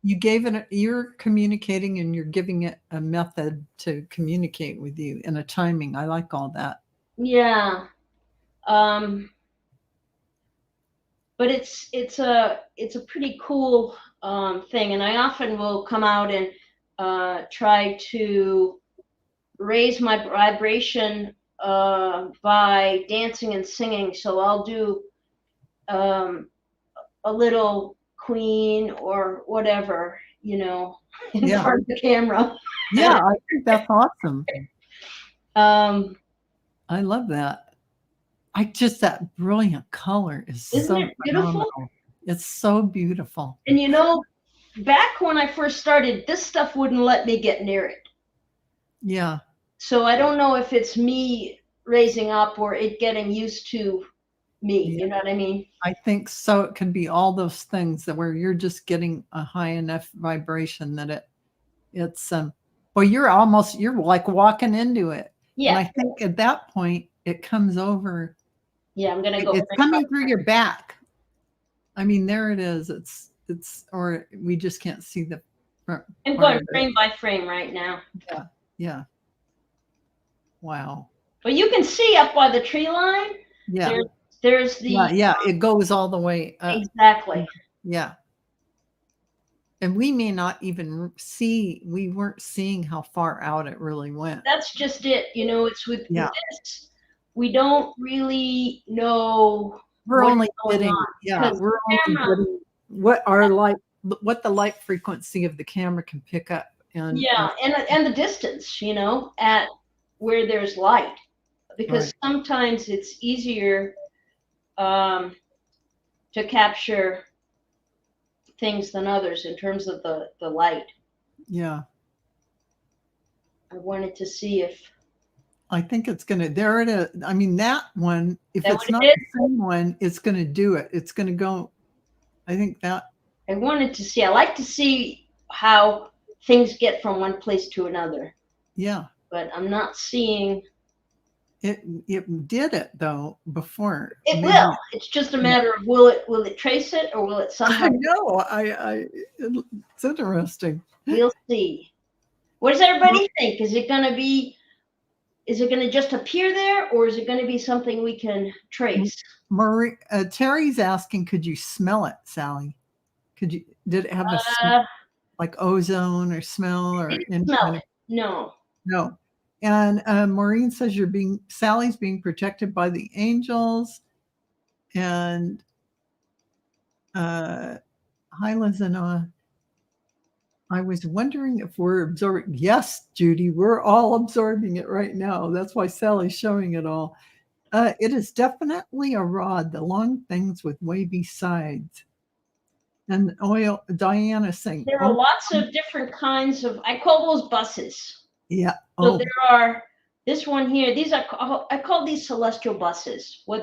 [SPEAKER 1] You gave it. You're communicating, and you're giving it a method to communicate with you and a timing. I like all that.
[SPEAKER 2] yeah. But it's a pretty cool thing, and I often will come out and try to raise my vibration by dancing and singing. So I'll do a little Queen or whatever, in front of the camera.
[SPEAKER 1] Yeah, I think that's awesome.
[SPEAKER 2] Um,
[SPEAKER 1] I love that. That brilliant color is
[SPEAKER 2] Isn't
[SPEAKER 1] so
[SPEAKER 2] it beautiful?
[SPEAKER 1] phenomenal. It's so beautiful.
[SPEAKER 2] And back when I first started, this stuff wouldn't let me get near it.
[SPEAKER 1] Yeah.
[SPEAKER 2] So I don't know if it's me raising up or it getting used to me.
[SPEAKER 1] Yeah.
[SPEAKER 2] You know what I mean?
[SPEAKER 1] I think so. It could be all those things that where you're just getting a high enough vibration that it's well, you're like walking into it.
[SPEAKER 2] Yeah.
[SPEAKER 1] And I think at that point it comes over.
[SPEAKER 2] Yeah, I'm gonna go.
[SPEAKER 1] It's coming through your back. I mean, there it is. Or we just can't see the front.
[SPEAKER 2] I'm going frame by frame right now.
[SPEAKER 1] Yeah. Yeah. Wow.
[SPEAKER 2] But you can see up by the tree line.
[SPEAKER 1] Yeah.
[SPEAKER 2] There's the
[SPEAKER 1] it goes all the way up.
[SPEAKER 2] Exactly.
[SPEAKER 1] Yeah. And we may not even we weren't seeing how far out it really went.
[SPEAKER 2] That's just it. It's with this, we don't really know.
[SPEAKER 1] We're only getting, we're only getting what the light frequency of the camera can pick up. And
[SPEAKER 2] the distance, at where there's light, because sometimes it's easier to capture things than others in terms of the light.
[SPEAKER 1] Yeah.
[SPEAKER 2] I wanted to see if
[SPEAKER 1] I think it's gonna. There it is. I mean, that one. If it's not the same one, it's gonna do it. It's gonna go. I think that.
[SPEAKER 2] I wanted to see. I like to see how things get from one place to another.
[SPEAKER 1] Yeah.
[SPEAKER 2] But I'm not seeing.
[SPEAKER 1] It did it though before.
[SPEAKER 2] It will. It's just a matter of will it trace it, or will it somehow?
[SPEAKER 1] I know. It's interesting.
[SPEAKER 2] We'll see. What does everybody think? Is it going to just appear there, or is it going to be something we can trace?
[SPEAKER 1] Terry's asking, could you smell it, Sally? Did it have a smell, like ozone or smell or
[SPEAKER 2] smell it? No.
[SPEAKER 1] No. And Maureen says Sally's being protected by the angels. And hi, Lizana. I was wondering if we're absorbing. Yes, Judy, we're all absorbing it right now. That's why Sally's showing it all. It is definitely a rod, the long things with wavy sides. And oil, Diana saying.
[SPEAKER 2] There are lots of different kinds of, I call those buses.
[SPEAKER 1] Yeah.
[SPEAKER 2] So there are, this one here, I call these celestial buses. I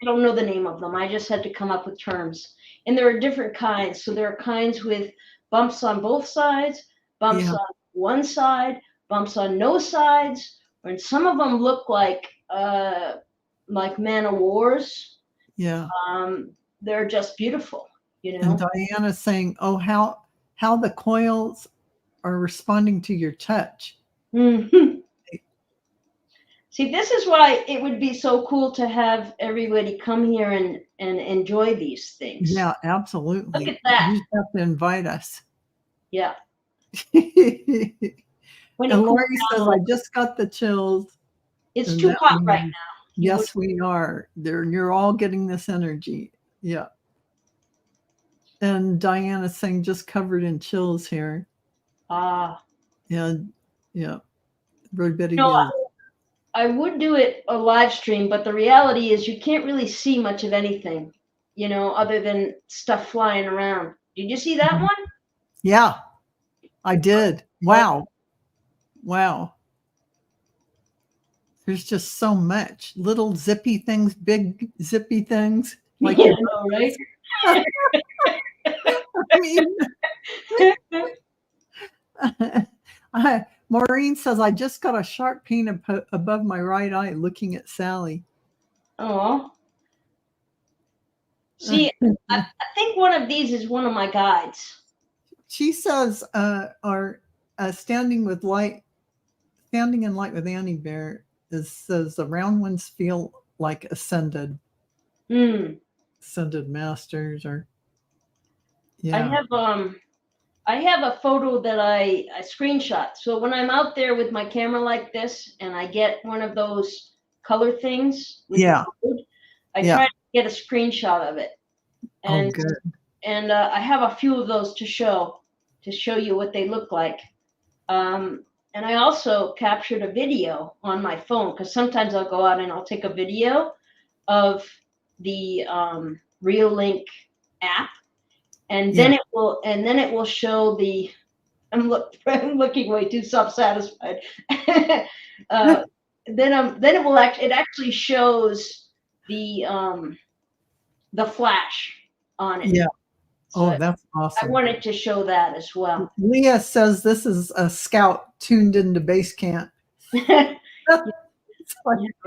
[SPEAKER 2] don't know the name of them. I just had to come up with terms. And there are different kinds. So there are kinds with bumps on both sides, bumps on one side, bumps on no sides, and some of them look like man of wars.
[SPEAKER 1] Yeah.
[SPEAKER 2] They're just beautiful,
[SPEAKER 1] And Diana's saying, "Oh, how the coils are responding to your touch."
[SPEAKER 2] Mm-hmm. See, this is why it would be so cool to have everybody come here and enjoy these things.
[SPEAKER 1] Yeah, absolutely.
[SPEAKER 2] Look at that.
[SPEAKER 1] You just have to invite us.
[SPEAKER 2] Yeah.
[SPEAKER 1] And
[SPEAKER 2] When it cools
[SPEAKER 1] Lori says,
[SPEAKER 2] down,
[SPEAKER 1] I just got the chills.
[SPEAKER 2] it's
[SPEAKER 1] And
[SPEAKER 2] too
[SPEAKER 1] that
[SPEAKER 2] hot right
[SPEAKER 1] means-
[SPEAKER 2] now.
[SPEAKER 1] Yes, we are. You're all getting this energy. Yeah. And Diana's saying just covered in chills here.
[SPEAKER 2] Ah.
[SPEAKER 1] And yeah, everybody
[SPEAKER 2] No,
[SPEAKER 1] is.
[SPEAKER 2] I would do it a live stream, but the reality is you can't really see much of anything, you know, other than stuff flying around. Did you see that
[SPEAKER 1] Mhm.
[SPEAKER 2] one?
[SPEAKER 1] Yeah, I did. Wow. Wow. There's just so much little zippy things, big zippy things. Like
[SPEAKER 2] Yeah, I know, right?
[SPEAKER 1] I mean, Maureen says, I just got a sharp pain above my right eye looking at Sally.
[SPEAKER 2] Oh. See, I think one of these is one of my guides.
[SPEAKER 1] She says, standing in light with Annie Bear says the round ones feel like ascended masters, or yeah.
[SPEAKER 2] I have a photo that I screenshot. So when I'm out there with my camera like this and I get one of those color things with the code, I try to get a screenshot of it. And
[SPEAKER 1] good.
[SPEAKER 2] And I have a few of those to show you what they look like. And I also captured a video on my phone, because sometimes I'll go out and I'll take a video of the RealLink app, and then it will show the. I'm looking way too self-satisfied. Then it actually shows the flash on it.
[SPEAKER 1] Yeah.
[SPEAKER 2] So
[SPEAKER 1] that's awesome.
[SPEAKER 2] I wanted to show that as well.
[SPEAKER 1] Leah says this is a scout tuned into base camp.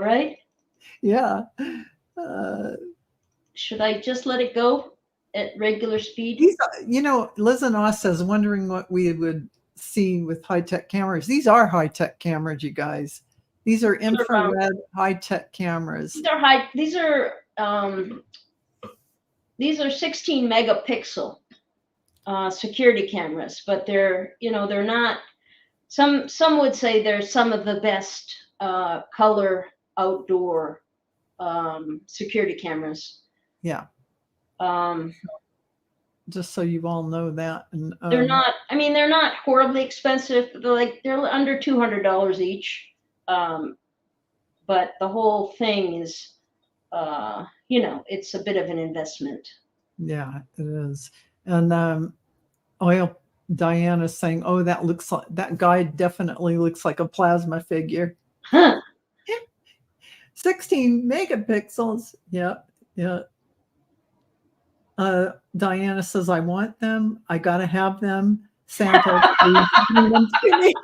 [SPEAKER 2] Right?
[SPEAKER 1] Yeah.
[SPEAKER 2] Should I just let it go at regular speed?
[SPEAKER 1] Liz and Oz says, wondering what we would see with high-tech cameras. These are high-tech cameras, you guys. These are infrared high-tech cameras.
[SPEAKER 2] These are 16 megapixel security cameras, but they're not. Some would say they're some of the best color outdoor security cameras.
[SPEAKER 1] Yeah. Just so you all know that. And
[SPEAKER 2] they're not. I mean, they're not horribly expensive. They're under $200 each. But the whole thing is, it's a bit of an investment.
[SPEAKER 1] Yeah, it is. And Diana's saying, "Oh, that guy definitely looks like a plasma figure."
[SPEAKER 2] Huh.
[SPEAKER 1] 16 megapixels. Yeah. Diana says, "I want them. I gotta have them. Santa, please bring them to me."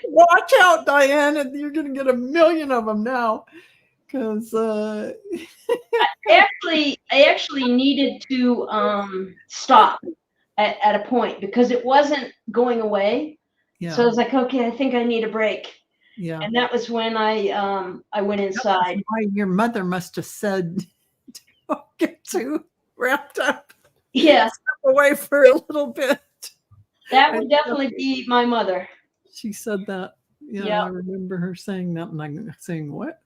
[SPEAKER 1] Watch out, Diana! You're gonna get 1 million of them now, because
[SPEAKER 2] I actually needed to stop at a point because it wasn't going away. Yeah. So I was like, okay, I think I need a break. Yeah. And that was when I went inside.
[SPEAKER 1] Why your mother must have said, "Don't get too wrapped up.
[SPEAKER 2] Yeah.
[SPEAKER 1] Step away for a little bit."
[SPEAKER 2] That would definitely be my mother.
[SPEAKER 1] She said that. Yeah. I remember her saying that, and I'm saying, what?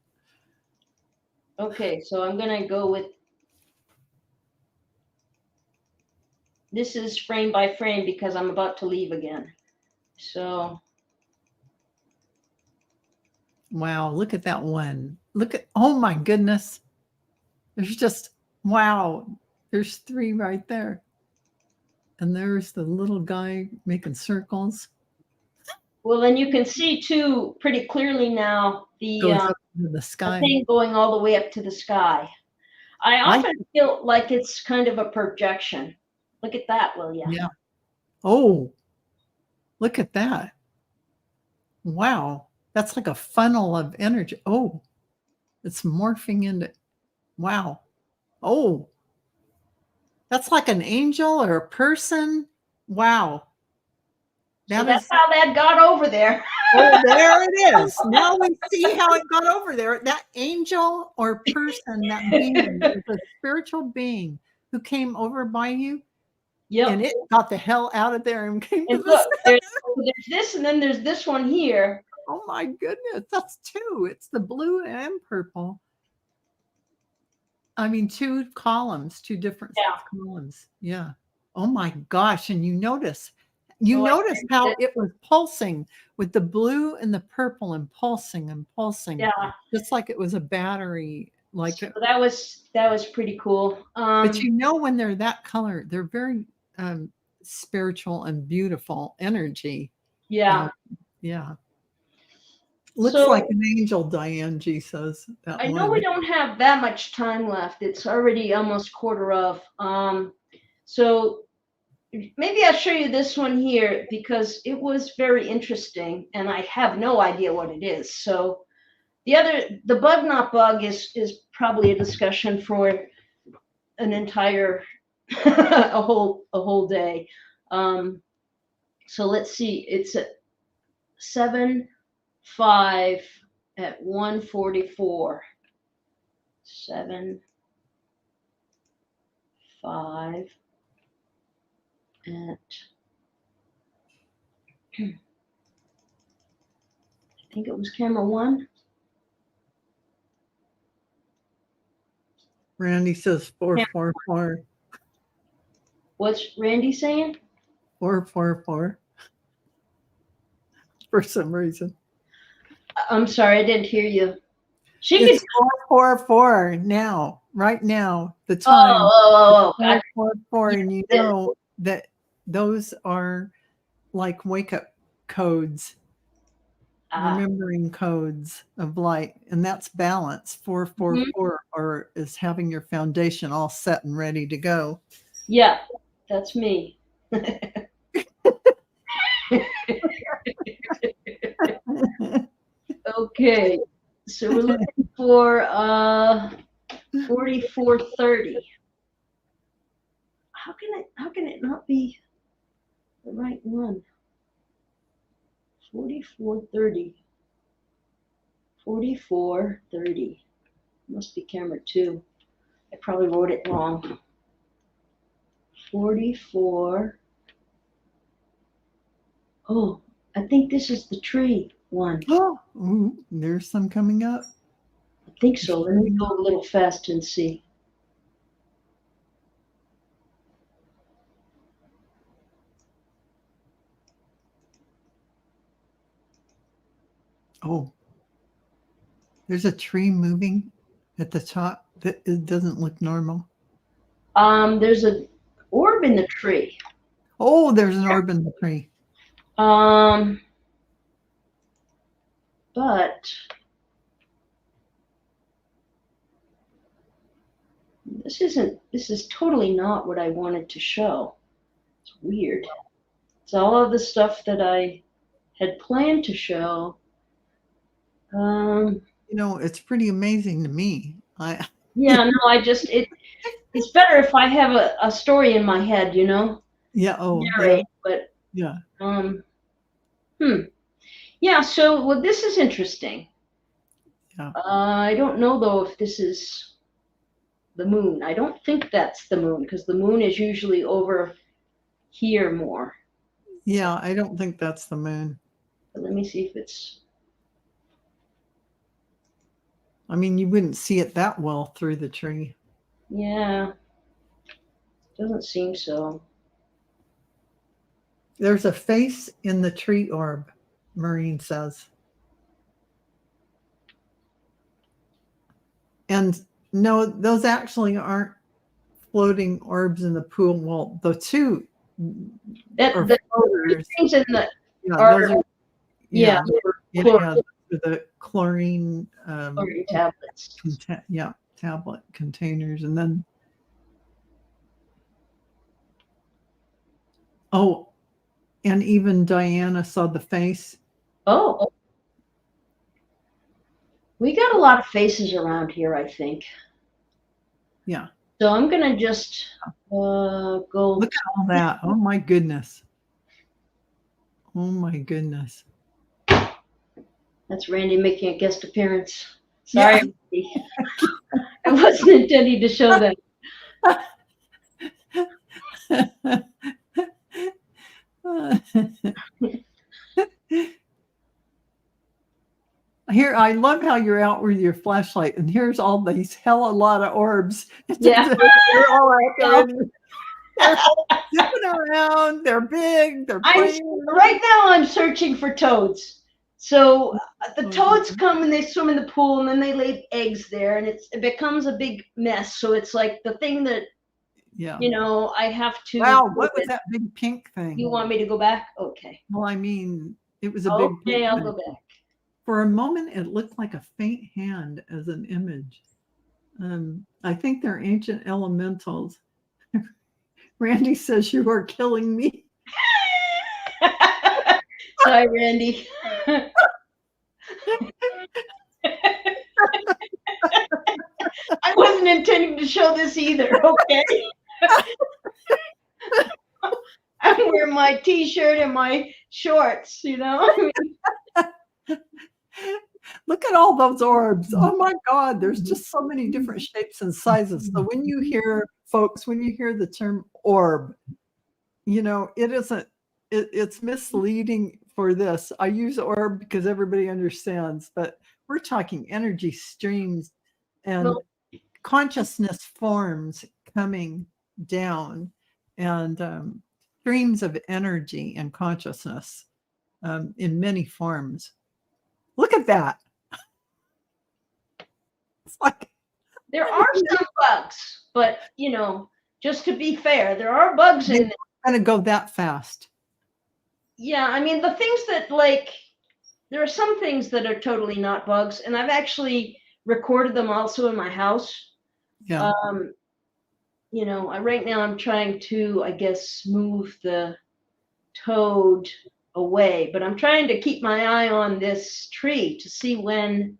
[SPEAKER 2] Okay, so I'm going to go with, this is frame by frame because I'm about to leave again. So.
[SPEAKER 1] Wow, look at that one. Oh my goodness. There's just, wow. There's 3 right there. And there's the little guy making circles.
[SPEAKER 2] Well, and you can see too pretty clearly now
[SPEAKER 1] the sky.
[SPEAKER 2] The thing going all the way up to the sky. I often feel like it's kind of a projection. Look at that, will you?
[SPEAKER 1] Yeah. Oh, look at that. Wow. That's like a funnel of energy. Oh, it's morphing into, wow. Oh, that's like an angel or a person. Wow.
[SPEAKER 2] So that's how that got over there.
[SPEAKER 1] Oh, there it is. Now we see how it got over there. That angel or person, that being, is a spiritual being who came over by you, and
[SPEAKER 2] Yep.
[SPEAKER 1] it got the hell out of there and came to
[SPEAKER 2] And
[SPEAKER 1] the
[SPEAKER 2] look,
[SPEAKER 1] center.
[SPEAKER 2] there's this, and then there's this one here.
[SPEAKER 1] Oh my goodness, that's two. It's the blue and purple. I mean, two columns, two different
[SPEAKER 2] Yeah.
[SPEAKER 1] columns. Yeah. Oh my gosh. And you notice how
[SPEAKER 2] it.
[SPEAKER 1] it was pulsing with the blue and the purple and pulsing,
[SPEAKER 2] Yeah.
[SPEAKER 1] just like it was a battery. Like,
[SPEAKER 2] So that was pretty cool.
[SPEAKER 1] but when they're that color, they're very spiritual and beautiful energy.
[SPEAKER 2] Yeah.
[SPEAKER 1] Yeah. Looks
[SPEAKER 2] So,
[SPEAKER 1] like an angel, Diane G says. That
[SPEAKER 2] I know
[SPEAKER 1] one.
[SPEAKER 2] we don't have that much time left. It's already almost quarter of. So maybe I'll show you this one here because it was very interesting and I have no idea what it is. So the bug not bug is probably a discussion for an entire a whole day. So let's see. It's at 7:05 at 1:44. 7:05 at I think it was camera 1.
[SPEAKER 1] Randy says 444.
[SPEAKER 2] What's Randy saying?
[SPEAKER 1] 444. For some reason.
[SPEAKER 2] I'm sorry, I didn't hear you.
[SPEAKER 1] It's 444 now, right now, the time.
[SPEAKER 2] Oh.
[SPEAKER 1] 444, and you know that those are like wake-up codes, remembering codes of light, and that's balance. 444 or is having your foundation all set and ready to go.
[SPEAKER 2] Yeah, that's me. Okay, so we're looking for 4430. How can it not be the right one? 4430. 4430. Must be camera 2. I probably wrote it wrong. 44. Oh, I think this is the tree one.
[SPEAKER 1] Oh, there's some coming up.
[SPEAKER 2] I think so. Let me go a little fast and see.
[SPEAKER 1] Oh, there's a tree moving at the top that it doesn't look normal.
[SPEAKER 2] There's an orb in the tree.
[SPEAKER 1] Oh, there's an orb in the tree.
[SPEAKER 2] But this is totally not what I wanted to show. It's weird. It's all of the stuff that I had planned to show.
[SPEAKER 1] It's pretty amazing to me.
[SPEAKER 2] Yeah, no, it's better if I have a story in my head,
[SPEAKER 1] Yeah. Oh,
[SPEAKER 2] narrate, but
[SPEAKER 1] yeah.
[SPEAKER 2] Yeah, so well, this is interesting.
[SPEAKER 1] Yeah.
[SPEAKER 2] I don't know though if this is the moon. I don't think that's the moon because the moon is usually over here more.
[SPEAKER 1] Yeah, I don't think that's the moon.
[SPEAKER 2] But let me see if it's.
[SPEAKER 1] I mean, you wouldn't see it that well through the tree.
[SPEAKER 2] Yeah. Doesn't seem so.
[SPEAKER 1] There's a face in the tree orb, Maureen says. And no, those actually aren't floating orbs in the pool. Well, the two are floaters.
[SPEAKER 2] Things in the
[SPEAKER 1] the chlorine
[SPEAKER 2] tablets.
[SPEAKER 1] Tablet containers, and then and even Diana saw the face.
[SPEAKER 2] Oh, we got a lot of faces around here, I think.
[SPEAKER 1] Yeah.
[SPEAKER 2] So I'm gonna just go.
[SPEAKER 1] Look at all that! Oh my goodness! Oh my goodness!
[SPEAKER 2] That's Randy making a guest appearance. Sorry, Randy. I wasn't intending to show that.
[SPEAKER 1] Here, I love how you're out with your flashlight, and here's all these hell a lot of orbs.
[SPEAKER 2] Yeah.
[SPEAKER 1] They're all out there. They're zipping around. They're big. They're playing.
[SPEAKER 2] Right now, I'm searching for toads. So the toads come and they swim in the pool, and then they lay eggs there, and it becomes a big mess. So it's like the thing that, you know, I have to.
[SPEAKER 1] Wow, what was that big pink thing?
[SPEAKER 2] You want me to go back? Okay.
[SPEAKER 1] Well, I mean, it was a big.
[SPEAKER 2] Okay, I'll go back.
[SPEAKER 1] For a moment, it looked like a faint hand as an image. I think they're ancient elementals. Randy says you are killing me.
[SPEAKER 2] Sorry, Randy. I wasn't intending to show this either, okay? I'm wearing my t-shirt and my shorts, you know?
[SPEAKER 1] Look at all those orbs. Oh my God, there's just so many different shapes and sizes. So when you hear, folks, when you hear the term orb, you know, it isn't, it's misleading for this. I use orb because everybody understands, but we're talking energy streams and consciousness forms coming down and streams of energy and consciousness in many forms. Look at that. It's like
[SPEAKER 2] there are some bugs, but you know, just to be fair, there are bugs in there.
[SPEAKER 1] Gonna go that fast.
[SPEAKER 2] Yeah, I mean the things that like there are some things that are totally not bugs, and I've actually recorded them also in my house.
[SPEAKER 1] Yeah.
[SPEAKER 2] You know, right now I'm trying to, I guess, move the toad away, but I'm trying to keep my eye on this tree to see when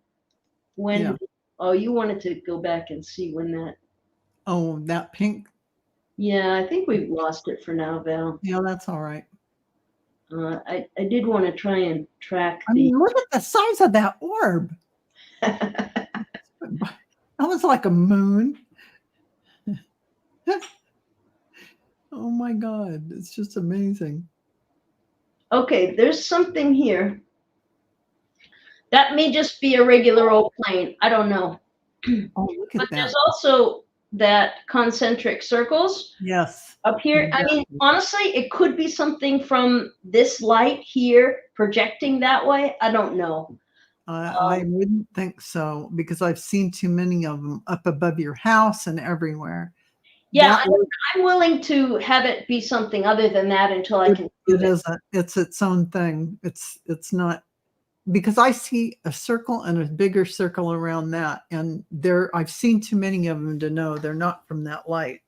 [SPEAKER 2] oh, you wanted to go back and see when that.
[SPEAKER 1] Oh, that pink.
[SPEAKER 2] Yeah, I think we've lost it for now, Val.
[SPEAKER 1] Yeah, that's all right.
[SPEAKER 2] I did want to try and track
[SPEAKER 1] I mean, look at the size of that orb. That was like a moon. Oh my God, it's just amazing.
[SPEAKER 2] Okay, there's something here. That may just be a regular old plane. I don't know.
[SPEAKER 1] Oh, look at
[SPEAKER 2] but
[SPEAKER 1] that.
[SPEAKER 2] There's also that concentric circles.
[SPEAKER 1] Yes.
[SPEAKER 2] Up here. Exactly. I mean, honestly, it could be something from this light here projecting that way. I don't know.
[SPEAKER 1] I wouldn't think so because I've seen too many of them up above your house and everywhere.
[SPEAKER 2] Yeah, I'm willing to have it be something other than that until I can.
[SPEAKER 1] It isn't. It's its own thing. It's not, because I see a circle and a bigger circle around that, and I've seen too many of them to know they're not from that light.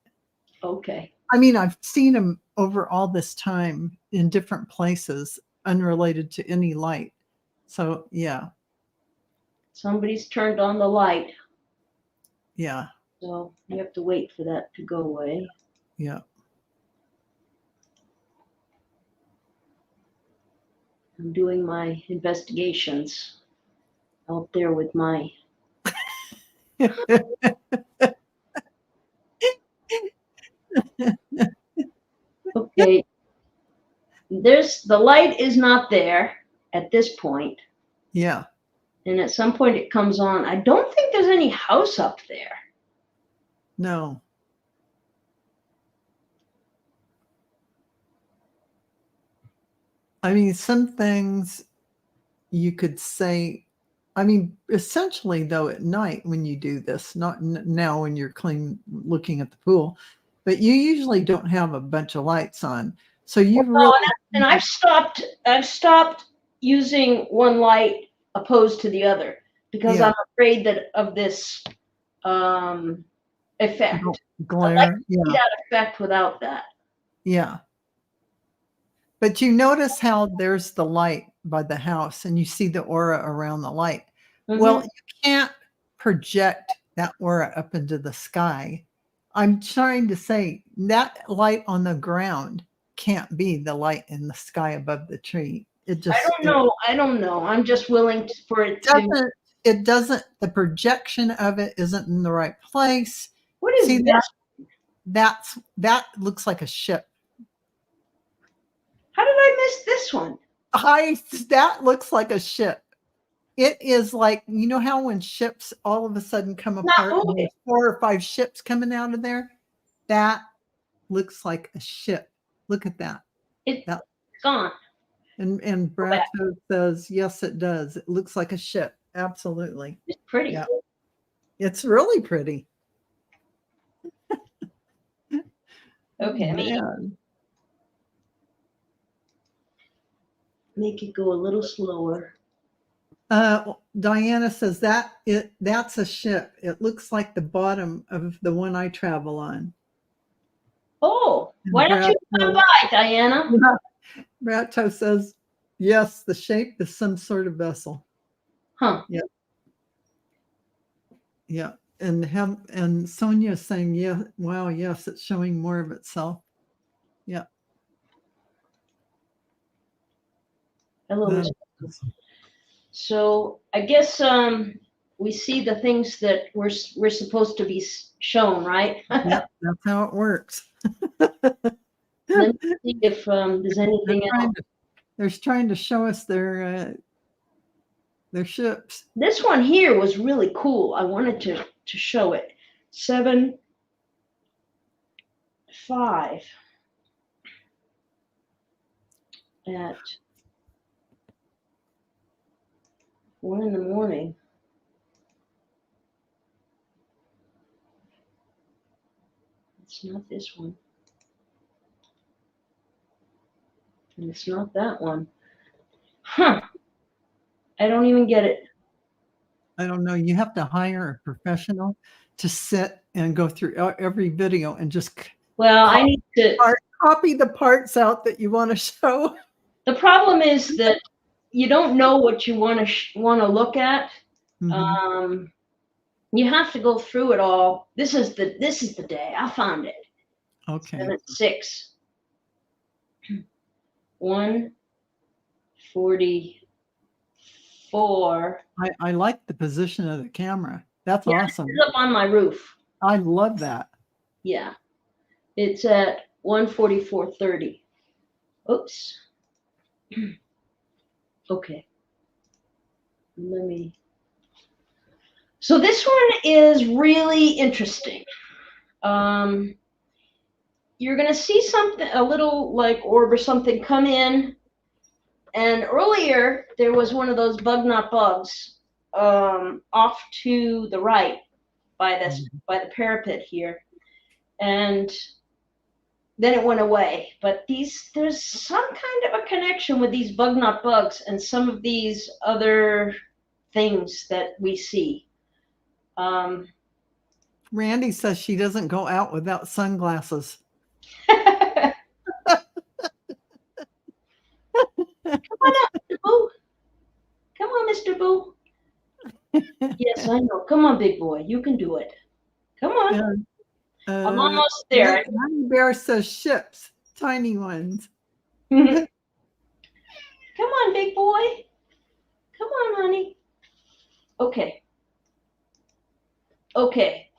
[SPEAKER 2] Okay.
[SPEAKER 1] I mean, I've seen them over all this time in different places, unrelated to any light. So yeah.
[SPEAKER 2] Somebody's turned on the light.
[SPEAKER 1] Yeah.
[SPEAKER 2] So you have to wait for that to go away.
[SPEAKER 1] Yeah.
[SPEAKER 2] I'm doing my investigations out there with my. Okay. The light is not there at this point.
[SPEAKER 1] Yeah.
[SPEAKER 2] And at some point it comes on. I don't think there's any house up there.
[SPEAKER 1] No. I mean, some things you could say, I mean, essentially though, at night when you do this, not now when you're looking at the pool, but you usually don't have a bunch of lights on. So you really.
[SPEAKER 2] And I've stopped using one light opposed to the other because I'm afraid of this effect.
[SPEAKER 1] Glare.
[SPEAKER 2] I'd like to see that effect without that.
[SPEAKER 1] Yeah. But you notice how there's the light by the house and you see the aura around the light. Mm-hmm. Well, you can't project that aura up into the sky. I'm trying to say that light on the ground can't be the light in the sky above the tree. It
[SPEAKER 2] I
[SPEAKER 1] just
[SPEAKER 2] don't know. I don't know. I'm just willing for it to.
[SPEAKER 1] it doesn't, the projection of it isn't in the right place.
[SPEAKER 2] What is
[SPEAKER 1] See
[SPEAKER 2] this?
[SPEAKER 1] that looks like a ship.
[SPEAKER 2] How did I miss this one?
[SPEAKER 1] That looks like a ship. It is like, you know how when ships all of a sudden come
[SPEAKER 2] Not
[SPEAKER 1] apart and
[SPEAKER 2] moving.
[SPEAKER 1] there's 4 or 5 ships coming out of there? That looks like a ship. Look at that.
[SPEAKER 2] It's
[SPEAKER 1] That
[SPEAKER 2] gone.
[SPEAKER 1] and
[SPEAKER 2] Go back.
[SPEAKER 1] Brato says, yes, it does. It looks like a ship. Absolutely.
[SPEAKER 2] It's pretty.
[SPEAKER 1] Yeah. It's really pretty.
[SPEAKER 2] Okay, I mean,
[SPEAKER 1] Man.
[SPEAKER 2] make it go a little slower.
[SPEAKER 1] Diana says that's a ship. It looks like the bottom of the one I travel on.
[SPEAKER 2] Oh, why don't you come by, Diana?
[SPEAKER 1] Brato says, yes, the shape is some sort of vessel.
[SPEAKER 2] Huh.
[SPEAKER 1] Yeah. Yeah. And Sonia is saying, yeah, wow, yes, it's showing more of itself. Yeah.
[SPEAKER 2] Hello, Mr. So I guess we see the things that we're supposed to be shown, right?
[SPEAKER 1] Yeah, that's how it works.
[SPEAKER 2] Let me see if there's anything else.
[SPEAKER 1] They're trying to show us their ships.
[SPEAKER 2] This one here was really cool. I wanted to show it. 7, 5 at 1 in the morning. It's not this one. And it's not that one. Huh. I don't even get it.
[SPEAKER 1] I don't know. You have to hire a professional to sit and go through every video and just
[SPEAKER 2] I need to
[SPEAKER 1] copy the parts out that you want to show.
[SPEAKER 2] The problem is that you don't know what you want to look at.
[SPEAKER 1] Mm-hmm.
[SPEAKER 2] You have to go through it all. This is the day I found it.
[SPEAKER 1] Okay.
[SPEAKER 2] 6. 1:44.
[SPEAKER 1] I like the position of the camera. That's awesome.
[SPEAKER 2] It's up on my roof.
[SPEAKER 1] I love that.
[SPEAKER 2] Yeah. It's at 1:44:30. Oops. Okay. So this one is really interesting. You're going to see something, a little like orb or something come in. And earlier, there was one of those bug not bugs off to the right by the parapet here. And then it went away. But there's some kind of a connection with these bug not bugs and some of these other things that we see.
[SPEAKER 1] Randy says she doesn't go out without sunglasses.
[SPEAKER 2] Come on up, Mr. Boo. Come on, Mr. Boo. Yes, I know. Come on, big boy. You can do it. Come on. I'm almost there.
[SPEAKER 1] Honey Bear says ships, tiny ones.
[SPEAKER 2] Come on, big boy. Come on, honey. Okay. Okay.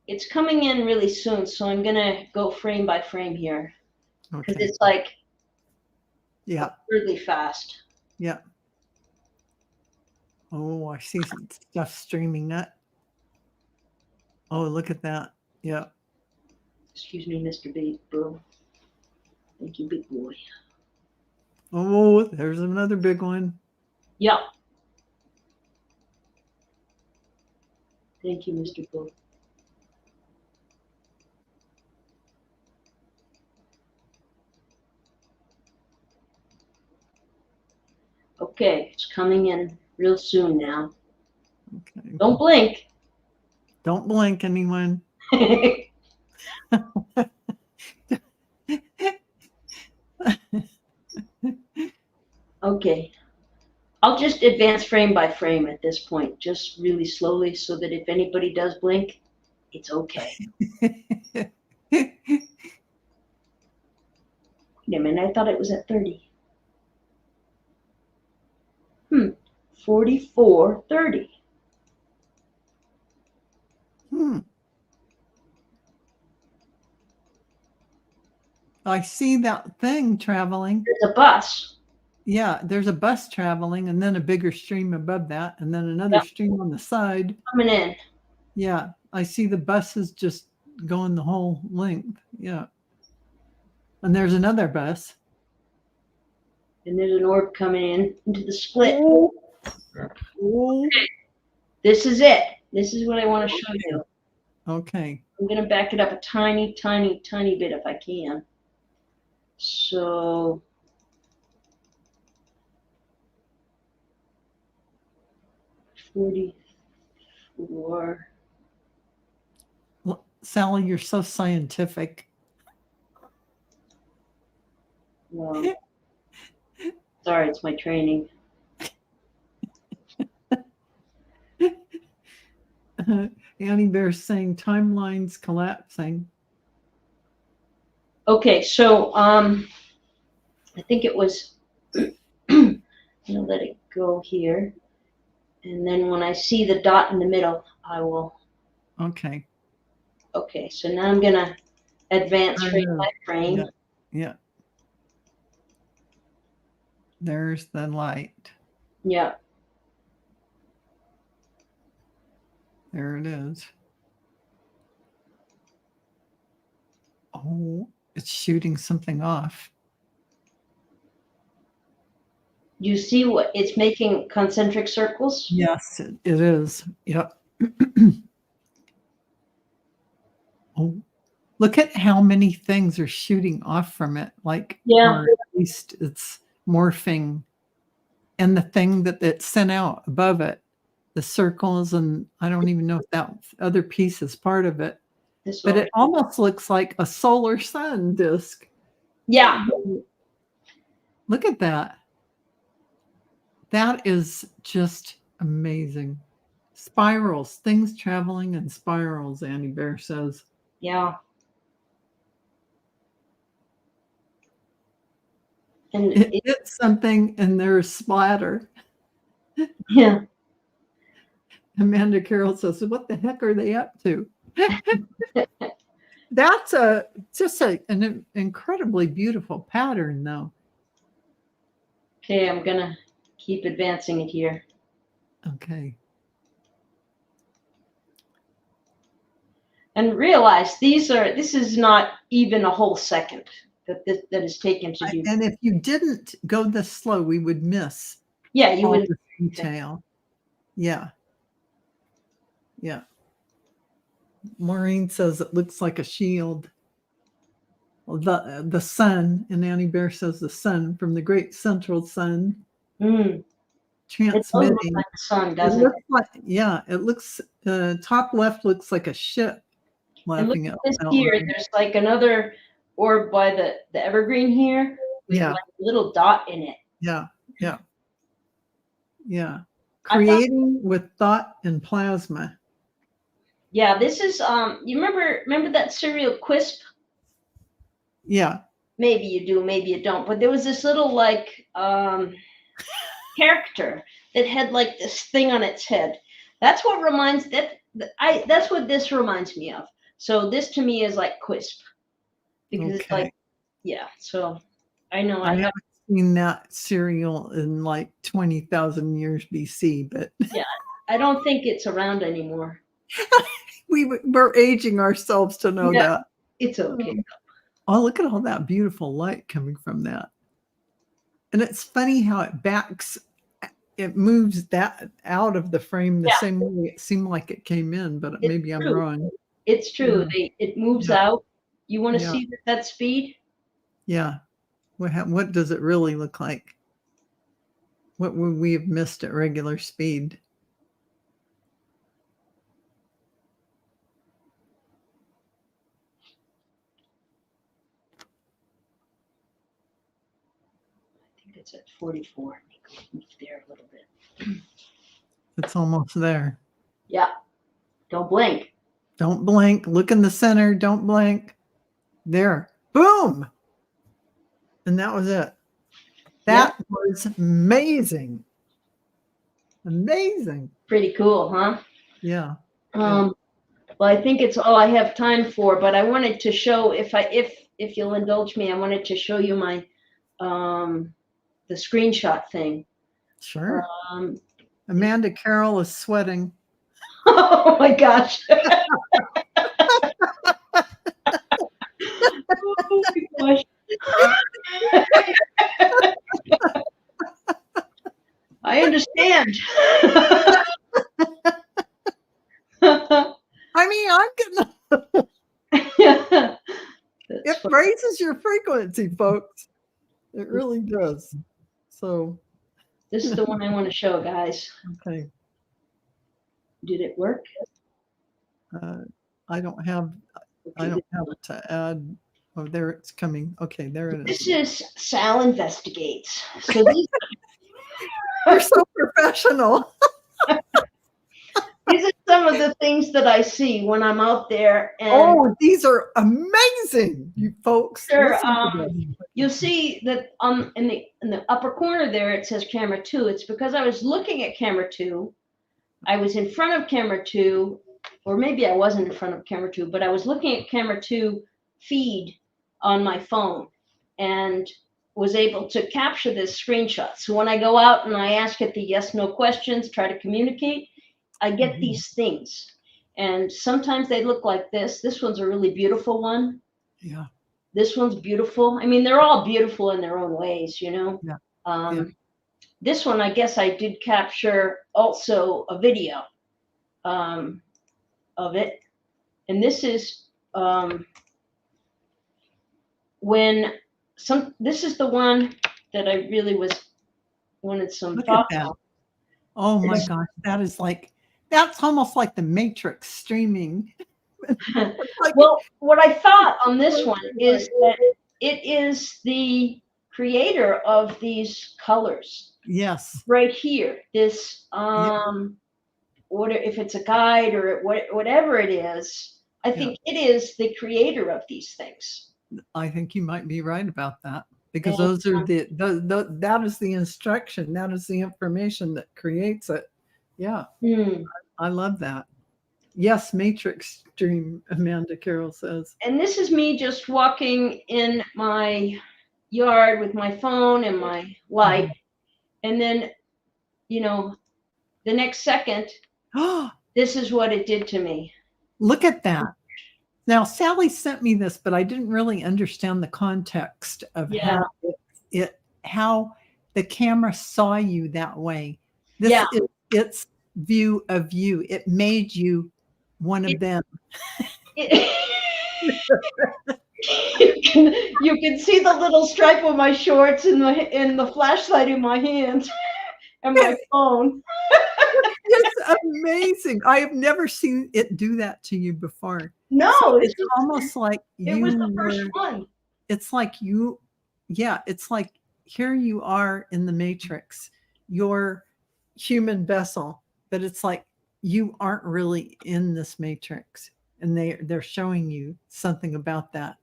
[SPEAKER 2] It's coming in really soon, so I'm going to go frame by frame here. Because it's like really fast.
[SPEAKER 1] Yeah. Oh, I see some stuff streaming that. Oh, look at that. Yeah.
[SPEAKER 2] Excuse me, Mr. Big Boo. Thank you, big boy.
[SPEAKER 1] Oh, there's another big one.
[SPEAKER 2] Yep. Thank you, Mr. Boo. Okay, it's coming in real soon now.
[SPEAKER 1] Okay.
[SPEAKER 2] Don't blink.
[SPEAKER 1] Don't blink, anyone.
[SPEAKER 2] Okay. I'll just advance frame by frame at this point, just really slowly, so that if anybody does blink, it's okay. Wait a minute, I thought it was at 30. 44:30.
[SPEAKER 1] I see that thing traveling.
[SPEAKER 2] There's a bus.
[SPEAKER 1] Yeah, there's a bus traveling and then a bigger stream above that and then another
[SPEAKER 2] Yep.
[SPEAKER 1] stream on the side.
[SPEAKER 2] Coming in.
[SPEAKER 1] Yeah, I see the buses just going the whole length. Yeah. And there's another bus.
[SPEAKER 2] And there's an orb coming in into the split.
[SPEAKER 1] Oh.
[SPEAKER 2] Okay. This is it. This is what I want to show you.
[SPEAKER 1] Okay.
[SPEAKER 2] I'm going to back it up a tiny, tiny, tiny bit if I can. So, $44.
[SPEAKER 1] Sally, you're so scientific.
[SPEAKER 2] Well, sorry, it's my training.
[SPEAKER 1] Annie Bear's saying timeline's collapsing.
[SPEAKER 2] Okay, so I think it was, I'm going to let it go here. And then when I see the dot in the middle, I will.
[SPEAKER 1] Okay.
[SPEAKER 2] Okay, so now I'm going to advance frame by frame.
[SPEAKER 1] Yeah. Yeah. There's the light.
[SPEAKER 2] Yeah.
[SPEAKER 1] There it is. Oh, it's shooting something off.
[SPEAKER 2] You see what it's making concentric circles?
[SPEAKER 1] Yes, it is. Yep. Oh, look at how many things are shooting off from it. Like,
[SPEAKER 2] Yeah.
[SPEAKER 1] or at least it's morphing. And the thing that it sent out above it, the circles, and I don't even know if that other piece is part of it. But it almost looks like a solar sun disk.
[SPEAKER 2] Yeah.
[SPEAKER 1] Look at that. That is just amazing. Spirals, things traveling in spirals, Annie Bear says.
[SPEAKER 2] Yeah. And
[SPEAKER 1] it hits something and there's splatter.
[SPEAKER 2] Yeah.
[SPEAKER 1] Amanda Carroll says, what the heck are they up to? That's just an incredibly beautiful pattern, though.
[SPEAKER 2] Okay, I'm going to keep advancing it here.
[SPEAKER 1] Okay.
[SPEAKER 2] And realize this is not even a whole second that is taken to do.
[SPEAKER 1] And if you didn't go this slow, we would miss.
[SPEAKER 2] Yeah, you would.
[SPEAKER 1] The detail. Yeah. Yeah. Maureen says it looks like a shield. The sun, and Annie Bear says the sun from the great central sun. Transmitting.
[SPEAKER 2] It like the sun, doesn't it?
[SPEAKER 1] Looks like, yeah, it looks, top left looks like a ship.
[SPEAKER 2] And look at this here. There's like another orb by the evergreen here. With like a little dot in it.
[SPEAKER 1] Yeah, yeah, yeah. Creating with thought and plasma.
[SPEAKER 2] Yeah, this is you remember that cereal Quisp?
[SPEAKER 1] Yeah.
[SPEAKER 2] Maybe you do, maybe you don't. But there was this little like character that had like this thing on its head. That's what that's what this reminds me of. So this to me is like Quisp. Because it's like, yeah, so I know
[SPEAKER 1] I haven't seen that cereal in like 20,000 years BC, but
[SPEAKER 2] yeah, I don't think it's around anymore.
[SPEAKER 1] We're aging ourselves to know that.
[SPEAKER 2] It's okay.
[SPEAKER 1] Oh, look at all that beautiful light coming from that. And it's funny how it moves that out of the frame the same way it seemed like it came in, but maybe I'm wrong.
[SPEAKER 2] It's true. It moves out. You want to see that speed?
[SPEAKER 1] Yeah. What does it really look like? What would we have missed at regular speed?
[SPEAKER 2] I think it's at 44. Move there a little bit.
[SPEAKER 1] It's almost there.
[SPEAKER 2] Yeah. Don't blink.
[SPEAKER 1] Don't blink. Look in the center. Don't blink. There. Boom. And that was it. That was amazing. Amazing.
[SPEAKER 2] Pretty cool, huh?
[SPEAKER 1] Yeah.
[SPEAKER 2] Well, I think it's all I have time for, but I wanted to show, if you'll indulge me, I wanted to show you my the screenshot thing.
[SPEAKER 1] Sure.
[SPEAKER 2] Um,
[SPEAKER 1] Amanda Carroll is sweating.
[SPEAKER 2] oh my gosh. Oh my gosh. I understand.
[SPEAKER 1] I mean, I'm getting it
[SPEAKER 2] Funny.
[SPEAKER 1] raises your frequency, folks. It really does. So
[SPEAKER 2] This is the one I want to show, guys.
[SPEAKER 1] okay.
[SPEAKER 2] Did it work?
[SPEAKER 1] I don't have
[SPEAKER 2] Okay.
[SPEAKER 1] it to add. Oh, there it's coming. Okay, there it is.
[SPEAKER 2] This is Sal Investigates. So these
[SPEAKER 1] You're so professional.
[SPEAKER 2] these are some of the things that I see when I'm out there. And
[SPEAKER 1] oh, these are amazing, you folks.
[SPEAKER 2] sure,
[SPEAKER 1] Listen to this.
[SPEAKER 2] you'll see that in the upper corner there it says camera 2. It's because I was looking at camera 2. I was in front of camera 2, or maybe I wasn't in front of camera 2, but I was looking at camera 2 feed on my phone and was able to capture this screenshot. So when I go out and I ask it the yes/no questions, try to communicate, I get these things. And sometimes they look like this. This one's a really beautiful one.
[SPEAKER 1] Yeah.
[SPEAKER 2] This one's beautiful. I mean, they're all beautiful in their own ways, you know.
[SPEAKER 1] Yeah.
[SPEAKER 2] This one, I guess I did capture also a video of it. And this is this is the one that I really wanted some
[SPEAKER 1] Look
[SPEAKER 2] thoughts
[SPEAKER 1] at that.
[SPEAKER 2] on.
[SPEAKER 1] Oh my gosh, that's almost like the Matrix streaming. Like,
[SPEAKER 2] well, what I thought on this one is that it is the creator of these colors.
[SPEAKER 1] yes.
[SPEAKER 2] Right here, this if it's a guide or whatever it is, I think it is the creator of these things.
[SPEAKER 1] I think you might be right about that, because those are that is the instruction, that is the information that creates it. Yeah. I love that. Yes, Matrix stream, Amanda Carroll says.
[SPEAKER 2] And this is me just walking in my yard with my phone and my light. And then, the next second, this is what it did to me.
[SPEAKER 1] Look at that. Now, Sally sent me this, but I didn't really understand the context of how the camera saw you that way. This is its view of you. It made you one of them.
[SPEAKER 2] You can see the little stripe on my shorts and the flashlight in my hands and my phone.
[SPEAKER 1] It's amazing. I have never seen it do that to you before.
[SPEAKER 2] No,
[SPEAKER 1] so it's almost like
[SPEAKER 2] it was the first one.
[SPEAKER 1] It's like it's like here you are in the Matrix, your human vessel, but it's like you aren't really in this Matrix, and they're showing you something about that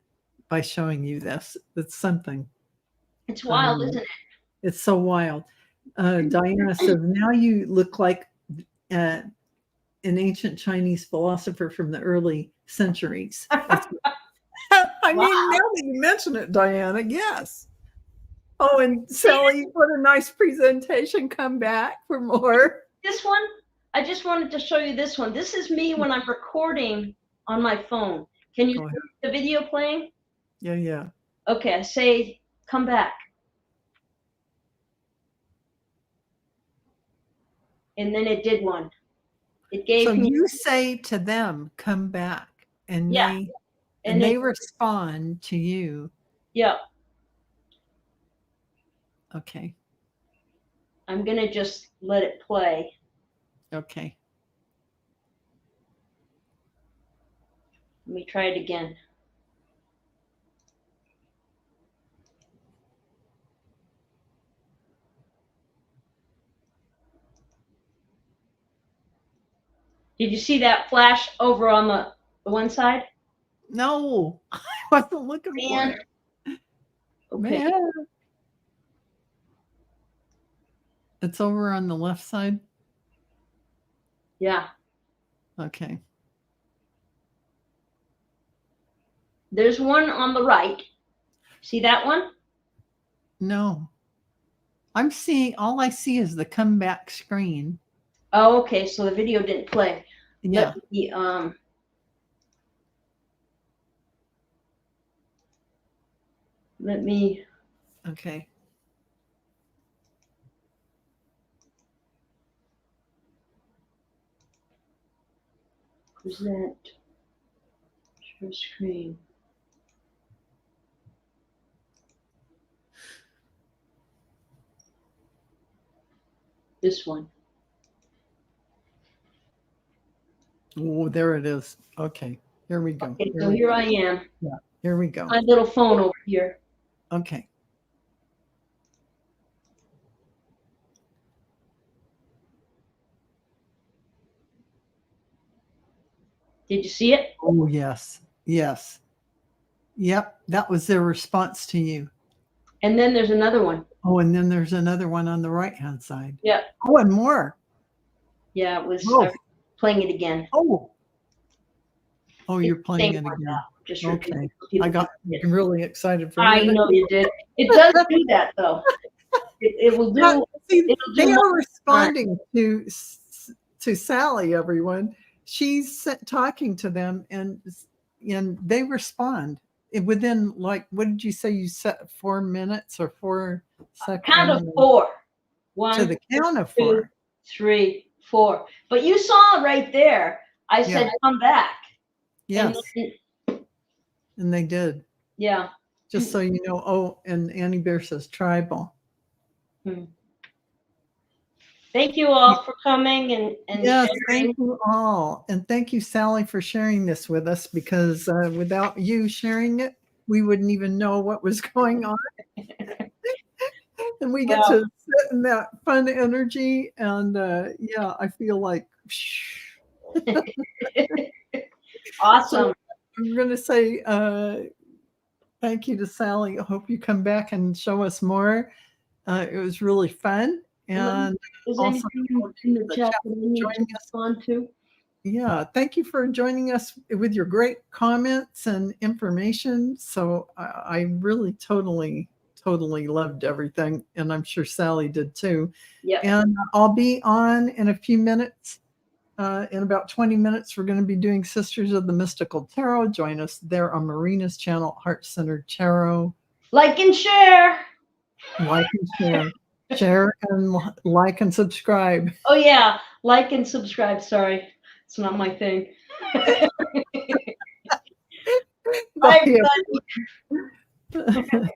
[SPEAKER 1] by showing you this. It's something.
[SPEAKER 2] It's wild, isn't it?
[SPEAKER 1] It's so wild. Diana says, now you look like an ancient Chinese philosopher from the early centuries. I mean, now that you mention it, Diana, yes. Oh, and Sally, what a nice presentation. Come back for more.
[SPEAKER 2] This one, I just wanted to show you this one. This is me when I'm recording on my phone. Can you see the video playing?
[SPEAKER 1] Yeah.
[SPEAKER 2] Okay, I say, come back. And then it did one. It gave me.
[SPEAKER 1] So you say to them, come back, and they respond to you.
[SPEAKER 2] Yeah.
[SPEAKER 1] Okay.
[SPEAKER 2] I'm going to just let it play.
[SPEAKER 1] Okay.
[SPEAKER 2] Let me try it again. Did you see that flash over on the one side?
[SPEAKER 1] No, I wasn't looking for it.
[SPEAKER 2] Okay.
[SPEAKER 1] Man. It's over on the left side?
[SPEAKER 2] Yeah.
[SPEAKER 1] Okay.
[SPEAKER 2] There's one on the right. See that one?
[SPEAKER 1] No. I'm seeing, all I see is the comeback screen.
[SPEAKER 2] Oh, okay. So the video didn't play.
[SPEAKER 1] Yeah.
[SPEAKER 2] Let me.
[SPEAKER 1] Okay.
[SPEAKER 2] Present. Share screen. This one.
[SPEAKER 1] Oh, there it is. Okay. Here we go.
[SPEAKER 2] Okay, so here I am.
[SPEAKER 1] Yeah. Here we go.
[SPEAKER 2] My little phone over here.
[SPEAKER 1] Okay.
[SPEAKER 2] Did you see it?
[SPEAKER 1] Oh, yes. Yes. Yep. That was their response to you.
[SPEAKER 2] And then there's another one.
[SPEAKER 1] Oh, and then there's another one on the right-hand side.
[SPEAKER 2] Yeah.
[SPEAKER 1] Oh, and more.
[SPEAKER 2] Yeah, it was
[SPEAKER 1] Oh.
[SPEAKER 2] playing it again.
[SPEAKER 1] Oh. Oh, you're playing it
[SPEAKER 2] Same
[SPEAKER 1] again.
[SPEAKER 2] one, just
[SPEAKER 1] Okay.
[SPEAKER 2] people
[SPEAKER 1] I got
[SPEAKER 2] it.
[SPEAKER 1] really excited for a
[SPEAKER 2] I
[SPEAKER 1] minute.
[SPEAKER 2] know you did. It does do that though. It will do.
[SPEAKER 1] Now, see,
[SPEAKER 2] it'll
[SPEAKER 1] they
[SPEAKER 2] do
[SPEAKER 1] are responding to Sally, everyone. She's talking to them, and they respond within, like, what did you say? You set 4 minutes or 4 seconds?
[SPEAKER 2] Count of 4.
[SPEAKER 1] To
[SPEAKER 2] 1,
[SPEAKER 1] the count of
[SPEAKER 2] 2,
[SPEAKER 1] 4.
[SPEAKER 2] 3, 4. But you saw right there. I said,
[SPEAKER 1] Yeah.
[SPEAKER 2] "Come back."
[SPEAKER 1] Yes,
[SPEAKER 2] And
[SPEAKER 1] and they did.
[SPEAKER 2] yeah.
[SPEAKER 1] Just so you know. Oh, and Annie Bear says tribal.
[SPEAKER 2] Thank you all for coming and
[SPEAKER 1] Yes,
[SPEAKER 2] sharing.
[SPEAKER 1] thank you all. And thank you, Sally, for sharing this with us, because without you sharing it, we wouldn't even know what was going on. And we get to sit in that fun energy. And yeah, I feel like,
[SPEAKER 2] Awesome.
[SPEAKER 1] So I'm going to say thank you to Sally. I hope you come back and show us more. It was really fun. And
[SPEAKER 2] is
[SPEAKER 1] also
[SPEAKER 2] anything in the chat that we need to respond to?
[SPEAKER 1] Yeah, thank you for joining us with your great comments and information. So I really totally loved everything, and I'm sure Sally did too.
[SPEAKER 2] Yeah.
[SPEAKER 1] And I'll be on in a few minutes. In about 20 minutes, we're going to be doing Sisters of the Mystical Tarot. Join us there on Marina's channel, Heart Centered Tarot.
[SPEAKER 2] Like and share.
[SPEAKER 1] Like and share. Share and like and subscribe.
[SPEAKER 2] Oh yeah, like and subscribe. Sorry, it's not my thing.
[SPEAKER 1] Bye, everybody.